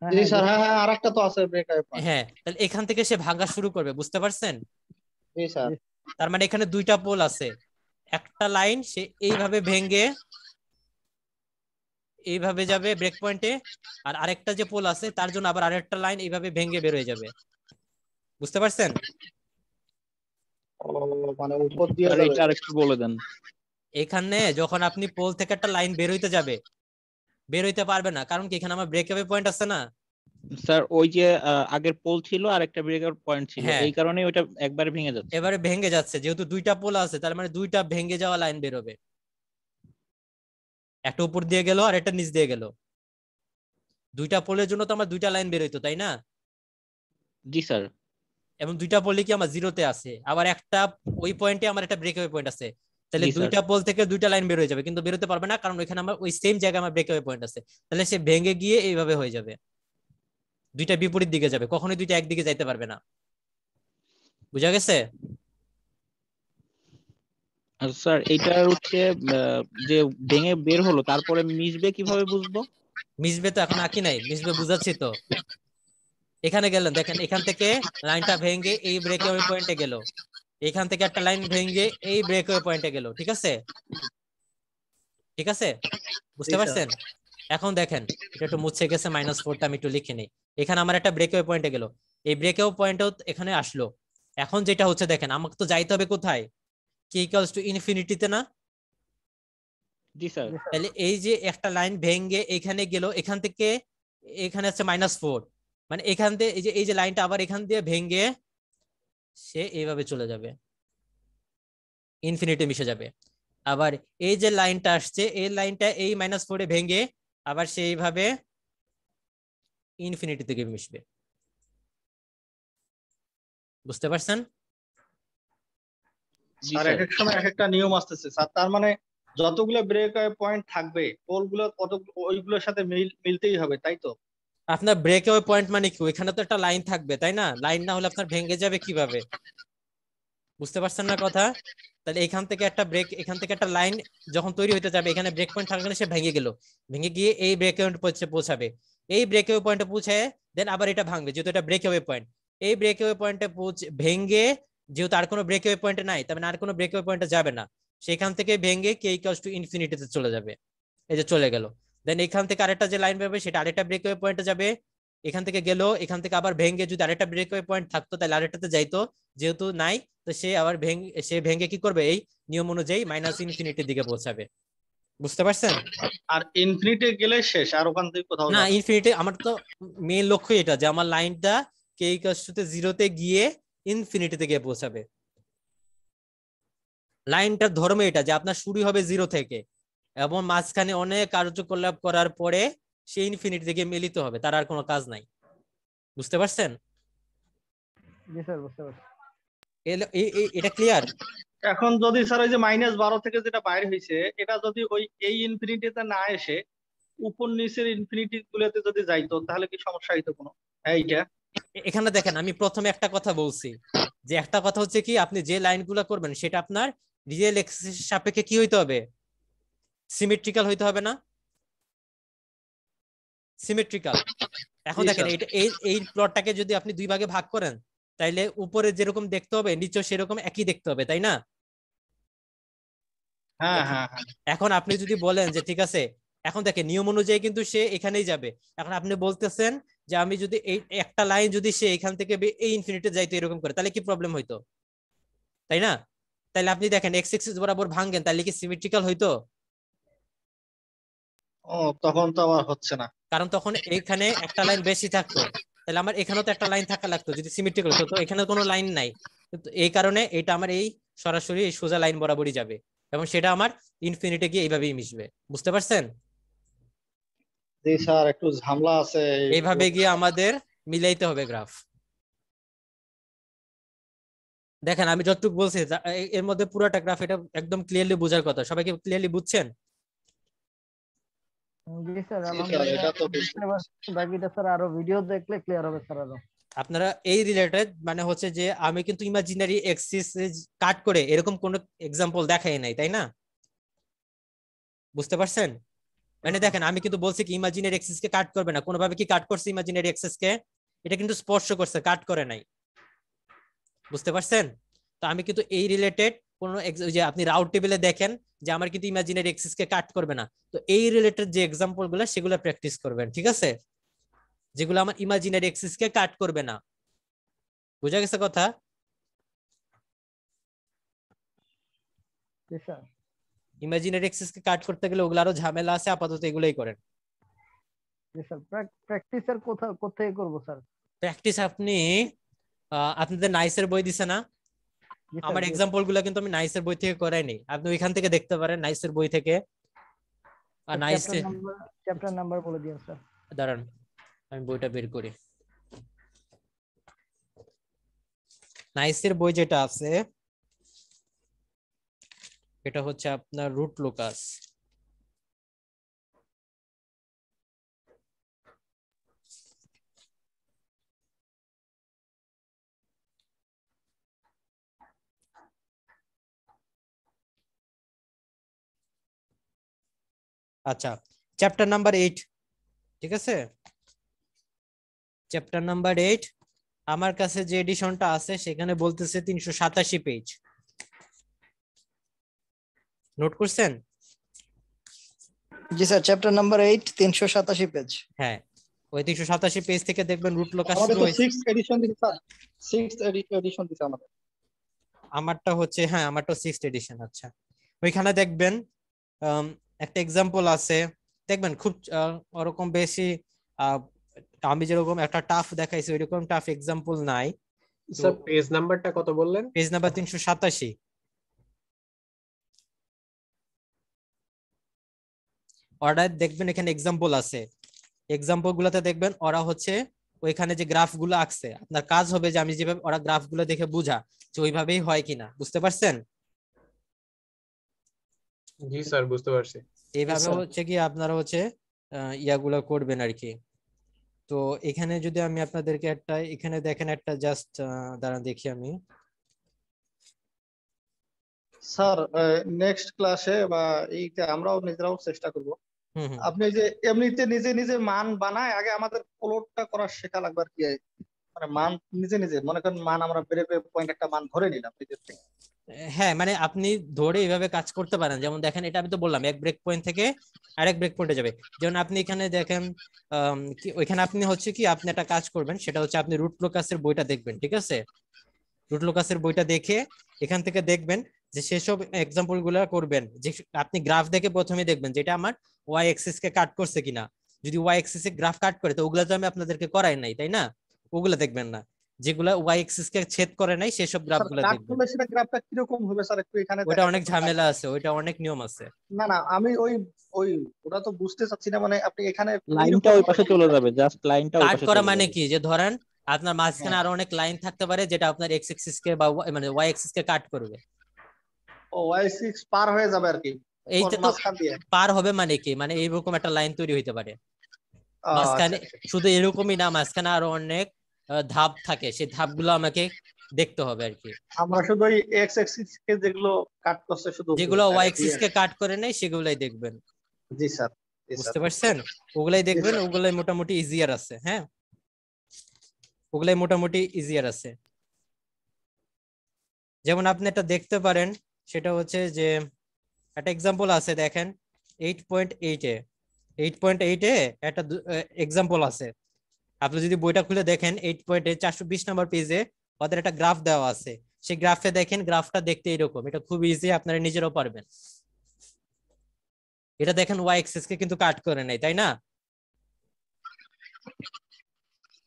হ্যাঁ জি হ্যাঁ, স্যার। হ্যাঁ হ্যাঁ, আরেকটা তো আছে ব্রেক পয়েন্ট। হ্যাঁ, তাহলে এখান থেকে সে ভাঙা শুরু করবে, বুঝতে পারছেন? জি স্যার। তার মানে এখানে দুইটা পোল আছে, একটা লাইন সে এইভাবে ভেঙে এইভাবে যাবে ব্রেক পয়েন্টে, আর আরেকটা যে পোল আছে তার জন্য আবার আরেকটা লাইন এইভাবে ভেঙে বের হয়ে যাবে, বুঝতে পারছেন? ও, মানে উপর দিয়ে স্যার যাবে। এটা আরেকটু বলে দেন। এখানে যখন আপনি পোল থেকে একটা লাইন বের হইতে যাবে, বের হইতে পারবে না, কারণ কি এখানে আমার ব্রেকঅ্যাওয়ে পয়েন্ট আছে না? স্যার ওই যে আগের পোল ছিল আর একটা ব্রেকআউট পয়েন্ট ছিল, হ্যাঁ, এই কারণে ওইটা একবারে ভেঙে যাচ্ছে। এবারে ভেঙে যাচ্ছে, যেহেতু দুইটা পোল আছে তার মানে দুইটা ভেঙে যাওয়া লাইন বেরোবে, একটা উপর দিয়ে গেল আর একটা নিচ দিয়ে গেল। দুইটা পোলের জন্য তো আমার দুইটা লাইন বের হইতো, তাই না? জি স্যার। এবং দুইটা পোলই কি আমার জিরোতে আছে, আবার একটা ওই পয়েন্টে আমার একটা ব্রেকঅ্যাওয়ে পয়েন্ট আছে, তাহলে জি স্যার। দুইটা পোল থেকে দুইটা লাইন বের হয়ে যাবে, কিন্তু বেরোতে পারবে না, কারণ ওইখানে আমার ওই সেম জায়গায় আমার ব্রেকঅ্যাওয়ে পয়েন্ট আছে। তাহলে সে ভেঙে গিয়ে এইভাবে হয়ে যাবে, দুইটা বিপরীত দিকে যাবে, কখনোই দুইটা একদিকে যাইতে পারবে না। বুঝা গেছে? আর স্যার এইটার হচ্ছে যে ভেঙে বের হলো তারপরে মিশবে কিভাবে বুঝবো? মিশবে তো এখন আঁকি নাই, মিশবে বুঝাচ্ছি তো। এখানে গেলেন, দেখেন এখান থেকে লাইনটা ভেঙে এই ব্রেকঅ্যাওয়ে পয়েন্টে গেল, এখান থেকে একটা লাইন ভেঙে এই ব্রেকঅ্যাওয়ে পয়েন্টে গেল, ঠিক আছে? ঠিক আছে, জি বুঝতে স্যার। পারছেন? এখন দেখেন, এটা একটু মুছে গেছে, -4টা আমি একটু লিখে নিই। এখানে আমার একটা ব্রেকঅ্যাওয়ে পয়েন্টে গেল, এই ব্রেকঅ্যাওয়ে পয়েন্টও এখানে আসলো। এখন যেটা হচ্ছে দেখেন, আমাকে তো যাইতে হবে কোথায়? কে ইকুয়ালস টু ইনফিনিটিতে না? জি স্যার। তাহলে এই যে একটা লাইন ভেঙে এখানে গেল, এখান থেকে এখানে আছে -4, মানে এখান থেকে এই যে লাইনটা আবার এখান দিয়ে ভেঙে সে এইভাবে চলে যাবে, ইনফিনিটি মিশে যাবে। আবার এই যে লাইনটা আসছে এই লাইনটা এই -4 ভেঙে আবার সেইভাবে ইনফিনিটি থেকে মিশবে। বুঝতে পারছেন? স্যার এক এক সময় এক একটা নিয়ম আসতেছে স্যার, তার মানে যতগুলো ব্রেক পয়েন্ট থাকবে পোলগুলো কত ওইগুলোর সাথে মিলতেই হবে, তাই তো? আপনার ব্রেকওয়ে পয়েন্ট মানে কি? ওইখানে তো একটা লাইন থাকবে তাই না? লাইন না হলে আপনার ভেঙে যাবে কিভাবে? বুঝতে পারছেন না কথা? তাহলে এখান থেকে একটা ব্রেক, এখান থেকে একটা লাইন যখন তৈরি হতে যাবে, এখানে ব্রেক পয়েন্ট থাকলে সে ভেঙে গেল, ভেঙে গিয়ে এই ব্রেকওয়ে পয়েন্টে পৌঁছাবে, এই ব্রেকওয়ে পয়েন্টে পৌঁছায় দেন আবার এটা ভাঙবে, যেহেতু এটা ব্রেকওয়ে পয়েন্ট। এই ব্রেকওয়ে পয়েন্টে ভেঙে, যেহেতু আর কোনো ব্রেকওয়ে পয়েন্টে নাই, তার মানে আর কোনো ব্রেকওয়ে পয়েন্টে যাবে না, সেখান থেকে ভেঙে কে ইকুয়ালস টু ইনফিনিটিতে চলে যাবে। এই যে চলে গেল। দেন এখান থেকে আরেকটা যে লাইন বেরোবে সেটা আরেকটা ব্রেকওয়ে পয়েন্টে যাবে, এখান থেকে গেল, এখান থেকে আবার ভেঙে যদি আরেকটা ব্রেকওয়ে পয়েন্ট থাকতো তাহলে আরেকটাতে যাইতো, যেহেতু নাই তো সে আবার ভেঙে কি করবে, এই নিয়ম অনুযায়ী -ইনফিনিটির দিকে পৌঁছাবে। বুঝতে পারছেন? আর ইনফিনিটি গেলে শেষ, আর ওখান থেকে কোথাও না, যাবে না। ইনফিনিটি আমার তো মেইন লক্ষ্য এটা যে আমার লাইনটা কে ইকুয়ালস টু 0-তে গিয়ে ইনফিনিটিতে গিয়ে পৌঁছাবে। লাইনটার ধর্ম এটা যে আপনার শুরু হবে 0 থেকে এবং মাঝখানে অনেক কার্যকলাপ করার পরে সে ইনফিনিটি থেকে মিলিত হবে, তার আর কোনো কাজ নাই। বুঝতে পারছেন? জি স্যার বুঝতে পারছি। এটা ক্লিয়ার? এখন যদি স্যার ওই যে -12 থেকে যেটা বাইরে হয়েছে, এটা যদি ওই এই ইনফিনিটিতে না এসে উপর নিচের ইনফিনিটি গুলোতে যদি যাইতো তাহলে কি সমস্যা হইতো কোনো? এইটা এখানে দেখেন আমি প্রথমে একটা কথা বলছি, যে একটা কথা হচ্ছে কি আপনি যে লাইনগুলো করবেন সেটা আপনার রিয়েল এক্সিস সাপেক্ষে কি হইতে হবে, সিমেট্রিক্যাল হইতে হবে না? সিমেট্রিক্যাল। এখন দেখেন এটা এই প্লটটাকে যদি আপনি দুই ভাগে ভাগ করেন তাইলে উপরে যেরকম দেখতে হবে নিচে সেরকম একই দেখতে হবে, তাই না? হ্যাঁ হ্যাঁ হ্যাঁ। এখন আপনি যদি বলেন যে ঠিক আছে, এখন দেখেন নিয়ম অনুযায়ী কিন্তু সে এখানেই যাবে। এখন আপনি বলতেছেন যে আমি যদি এই একটা লাইন যদি সে এখান থেকে এই ইনফিনিটি যাইতো এরকম করে তাহলে কি প্রবলেম হইতো, তাই না? তাহলে আপনি দেখেন এক্স এক্সিস বরাবর ভাঙেন তাহলে কি সিমেট্রিক্যাল হইতো? ও তখন তো আবার হচ্ছে না। কারণ তখন এইখানে একটা লাইন বেশি থাকতো, তাহলে আমার এখানেও তো একটা লাইন থাকা লাগতো যদি সিমেট্রিক্যাল হতো, তো এখানে কোনো লাইন নাই, কিন্তু এই কারণে এটা আমার এই সরাসরি এই সোজা লাইন বরাবরই যাবে এবং সেটা আমার ইনফিনিটি গিয়ে এইভাবেই মিশবে। বুঝতে পারছেন? জি স্যার একটু ঝামেলা আছে। এইভাবে গিয়ে আমাদের মিলাইতে হবে গ্রাফ। দেখেন আমি যতটুকু বলছি এর মধ্যে পুরোটা গ্রাফ, এটা একদম ক্লিয়ারলি বোঝার কথা। সবাই কি ক্লিয়ারলি বুঝছেন? জি স্যার জি স্যার, আলহামদুলিল্লাহ এটা তো বুঝতে পারছি। বাকিটা স্যার আরো ভিডিও দেখলে ক্লিয়ার হবে স্যার আরো। আপনারা এই রিলেটেড মানে হচ্ছে যে আমি কিন্তু ইমাজিনারি এক্সিস কাট করে এরকম কোন এক্সাম্পল দেখাই নাই, তাই না? বুঝতে পারছেন? মানে দেখেন আমি কিন্তু বলছি কি ইমাজিনারি এক্সিস কে কাট করবে না, কোনোভাবে কি কাট করছে ইমাজিনারি এক্সিস কে? এটা কিন্তু স্পর্শ করছে, কাট করে নাই। বুঝতে পারছেন? তো আমি কিন্তু এই রিলেটেড কোন যে আপনি রাউট টেবিলে দেখেন যে আমার কিন্তু ইমাজিনারি এক্সিস কে কাট করবে না, তো এই রিলেটেড যে এক্সাম্পল গুলো সেগুলো প্র্যাকটিস করবেন, ঠিক আছে? যেগুলো আমার ইমাজিনারি এক্সিস কে কাট করবে না। বুঝা গেছে কথা? জি স্যার। ইমাজিনারি এক্সিস কে কাট করতে গেলে ওগুলো আরো ঝামেলা আছে, আপাতত এগুলোই করেন। জি স্যার প্র্যাকটিস এর কোথায় করব স্যার? প্র্যাকটিস আপনি আপনাদের নাইসের বই দিছে না? জি স্যার। আমার এক্সাম্পল গুলো কিন্তু আমি নাইসের বই থেকে করাইনি, আপনি ওইখান থেকে দেখতে পারেন নাইসের বই থেকে। আর নাইস চ্যাপ্টার নাম্বার বলে দিন স্যার। দাঁড়ান আমি বইটা বের করি। নাইসের বই যেটা আছে এটা হচ্ছে আপনার রুট লোকাস। আচ্ছা চ্যাপ্টার নাম্বার 8, ঠিক আছে? চ্যাপ্টার নাম্বার 8 আমার কাছে যে এডিশনটা আছে সেখানে বলতেছে 387 পেজ। নোট করছেন? জি স্যার চ্যাপ্টার নাম্বার 8 387 পেজ। হ্যাঁ ওই 387 পেজ থেকে দেখবেন রুট লোকাস আমাদের শুরু তো হয়েছে। 6th এডিশন দিছে স্যার, 6th এডিশন দিছে আমাদের। আমারটা হচ্ছে, হ্যাঁ আমারটা 6th এডিশন। আচ্ছা, ওইখানে দেখবেন একটা এক্সাম্পল আছে, দেখবেন খুব ওরকম বেশি আমি যেরকম একটা টাফ দেখাইছি ওইরকম টাফ এক্সাম্পল নাই। স্যার পেজ নাম্বারটা কত বললেন? Page number 387। ওরা দেখবেন এখানে এক্সাম্পল আছে, এক্সাম্পল গুলাতে দেখবেন ওরা হচ্ছে ওইখানে যে গ্রাফ গুলো আঁকছে, আপনার কাজ হবে যে আমি যেভাবে ওরা গ্রাফ গুলো দেখে বুঝা যে ওইভাবেই হয় কিনা, বুঝতে পারছেন? জি স্যার বুঝতে পারছি। এইভাবে হচ্ছে কি আপনারা হচ্ছে ইয়াগুলো করবেন আর কি। তো এখানে যদি আমি আপনাদেরকে একটা, এখানে দেখেন একটা জাস্ট দাঁড়ান দেখি আমি। স্যার নেক্সট ক্লাসে বা এইটা আমরাও নিজেরাও চেষ্টা করব। হুম। আপনি যে এমনিতে নিজে নিজে মান বানায়, আগে আমাদের প্লটটা করা শেখা লাগবে আর কি। মানে মান নিজে নিজে মনে করেন মান আমরা ব্রেক পয়েন্ট একটা মান ধরে নিলাম নিজের থেকে। হ্যাঁ মানে আপনি ধরে এইভাবে কাজ করতে পারেন, যেমন দেখেন এটা আমি তো বললাম এক ব্রেক পয়েন্ট থেকে আরেক ব্রেক পয়েন্টে যাবে। যেমন আপনি এখানে দেখেন ওইখানে আপনি হচ্ছে কি আপনি একটা কাজ করবেন, সেটা হচ্ছে আপনি রুট লোকাসের বইটা দেখবেন, ঠিক আছে? রুট লোকাসের বইটা দেখে এখান থেকে দেখবেন যে সেসব এক্সাম্পল গুলা করবেন, যে আপনি গ্রাফ দেখে প্রথমে দেখবেন যেটা আমার ওয়াই এক্সিস কে কাট করছে কিনা। যদি ওয়াই এক্সিস এ গ্রাফ কাট করে তো ওগুলা তো আমি আপনাদেরকে করাই নাই, তাই না? ওগুলা দেখবেন না, যেগুলা ওয়াই এক্সিস কে ছেদ করে নাই সেসব গ্রাফ গুলা দেখবেন। সেটা গ্রাফটা কিরকম হবে স্যার একটু এখানে ওটা অনেক ঝামেলা আছে, ওইটা অনেক নিয়ম আছে। না না আমি ওই ওই ওটা তো বুঝতে চাচ্ছি না। মানে আপনি এখানে লাইনটা ওই পাশে চলে যাবে, জাস্ট লাইনটা ওই কাট পাশে করা চলে মানে যাবে। কি, যে ধরেন আপনার মাঝখানে আরো অনেক লাইন থাকতে পারে যেটা আপনার এক্স এক্সিস কে বা মানে ওয়াই এক্সিস কে কাট করবে। ও y6 পার হয়ে যাবে আর কি, এইটা তো মাঝখান দিয়ে। পার হবে মানে কি, মানে এইরকম একটা লাইন তৈরি হইতে পারে মাঝখানে। আচ্ছা। শুধু এরকমই না, মাঝখানে আরো অনেক ধাপ থাকে, সেই ধাপগুলো আমাকে দেখতে হবে আর কি। আমরা শুধু ওই x অ্যাক্সিস কে যেগুলো কাট করছে শুধু যেগুলো ওয়াই এক্সিস কে কাট করে নেই সেগুলাই দেখবেন। জি স্যার। বুঝতে পারছেন? ওগুলাই দেখবেন, ওগুলাই মোটামুটি ইজিয়ার আছে। হ্যাঁ ওগুলাই মোটামুটি ইজিয়ার আছে। যেমন আপনি এটা দেখতে পারেন, সেটা হচ্ছে যে একটা এক্সাম্পল আছে দেখেন 8.8 এ 8.8 এ একটা এক্সাম্পল আছে। আপনি যদি বইটা খুলে দেখেন 8.8 420 নম্বর পেজে ওদের একটা গ্রাফ দেওয়া আছে। সেই গ্রাফে দেখেন, গ্রাফটা দেখতে এরকম, এটা খুব ইজি, আপনারা নিজেরাও পারবেন। এটা দেখেন ওয়াই এক্সিস কে কিন্তু কাট করে নাই, তাই না?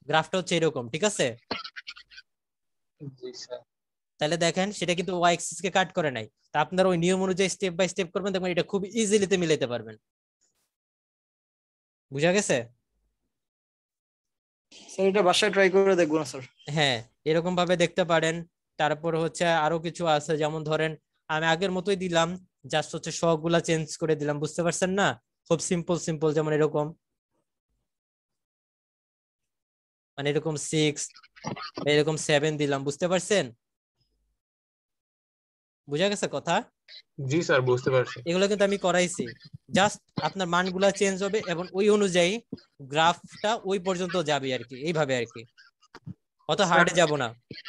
গ্রাফটা হচ্ছে এরকম, ঠিক আছে? জি স্যার। তাহলে দেখেন সেটা কিন্তু ওয়াই এক্সিস কে কাট করে নাই। তা আপনারা ওই নিয়ম অনুযায়ী স্টেপ বাই স্টেপ করবেন, দেখবেন এটা খুব ইজিলিতে মিলাইতে পারবেন। বুঝা গেছে? স্যার এটা বাসায় ট্রাই করে দেখবো না স্যার। হ্যাঁ এরকম ভাবে দেখতে পারেন। তারপর হচ্ছে আরো কিছু আছে, যেমন ধরেন আমি আগের মতোই দিলাম, জাস্ট হচ্ছে সবগুলা চেঞ্জ করে দিলাম, বুঝতে পারছেন না? খুব সিম্পল সিম্পল, যেমন এরকম, মানে এরকম 6 এরকম 7 দিলাম, বুঝতে পারছেন? বুঝা গেছে কথা? জি স্যার বুঝতে পারছি। এগুলো কিন্তু আমি করাইছি, জাস্ট আপনার মানগুলা চেঞ্জ হবে এবং ওই অনুযায়ী গ্রাফটা ওই পর্যন্ত যাবে আর কি, এইভাবে আর কি, অত হার্ডে যাব না।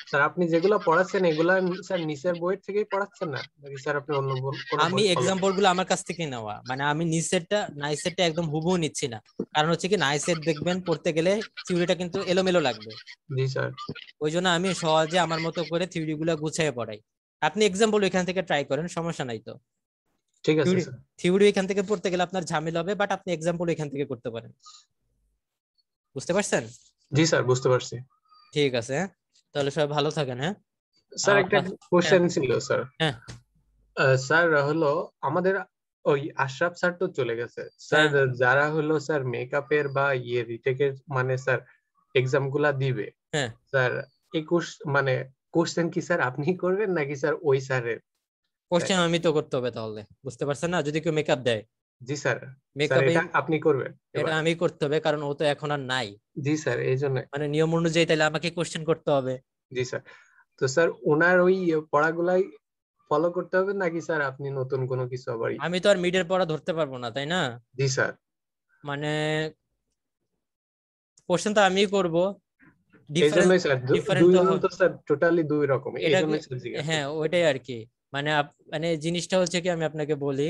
স্যার আপনি যেগুলো পড়াচ্ছেন এগুলা স্যার নিচের বই থেকেই পড়াচ্ছেন না নাকি স্যার আপনি অন্য কোনো আমি বই follow এক্সাম্পল গুলো আমার কাছ থেকে নেওয়া, মানে আমি নিচেরটা নাইসেরটা একদম হুবহু নিচ্ছি না। কারণ হচ্ছে কি নাইসের দেখবেন পড়তে গেলে থিওরিটা কিন্তু এলোমেলো লাগবে। জি স্যার। ওই জন্য আমি সহজে আমার মতো করে থিওরি গুলো গুছিয়ে পড়াই। আপনি এক্সাম্পল এখান থেকে ট্রাই করেন, সমস্যা নাই তো। ঠিক আছে স্যার। থিওরি এখান থেকে পড়তে গেলে আপনার ঝামেলা হবে, বাট আপনি এক্সাম্পল এখান থেকে করতে পারেন। বুঝতে পারছেন? জি স্যার বুঝতে পারছি। ঠিক আছে, তাহলে সবাই ভালো থাকেন। হ্যাঁ স্যার একটা কোশ্চেন ছিল স্যার। হ্যাঁ স্যার হলো আমাদের ওই আশরাফ স্যার তো চলে গেছে স্যার, যারা হলো স্যার মেকআপের বা রিটেকের মানে স্যার এক্সাম গুলা দিবে, হ্যাঁ স্যার এই মানে কোশ্চেন কি স্যার আপনি করবেন নাকি স্যার ওই স্যারের? কোশ্চেন আমি তো করতে হবে তাহলে, বুঝতে পারছেন না? যদি কেউ মেকআপ দেয়, জি স্যার। মেকআপ এটা আপনি করবেন? এটা আমি করতে হবে, কারণ ও তো এখন আর নাই। জি স্যার এই জন্য মানে নিয়ম অনুযায়ী তাহলে আমাকে কোশ্চেন করতে হবে। জি স্যার। তো স্যার ওনার ওই পড়াগুলাই ফলো করতে হবে নাকি স্যার আপনি নতুন কোনো কিছু আবার? আমি তো আর মিডের পড়া ধরতে পারবো না, তাই না? জি স্যার। মানে কোশ্চেন তো আমিই করব, এইজন্যই স্যার ডিফারেন্ট তো দুইজন তো স্যার টোটালি দুই রকম, এটা এইজন্যই স্যার জিজ্ঞাসা। হ্যাঁ ওইটাই আর কি। মানে মানে জিনিসটা হচ্ছে কি, আমি আপনাকে বলি,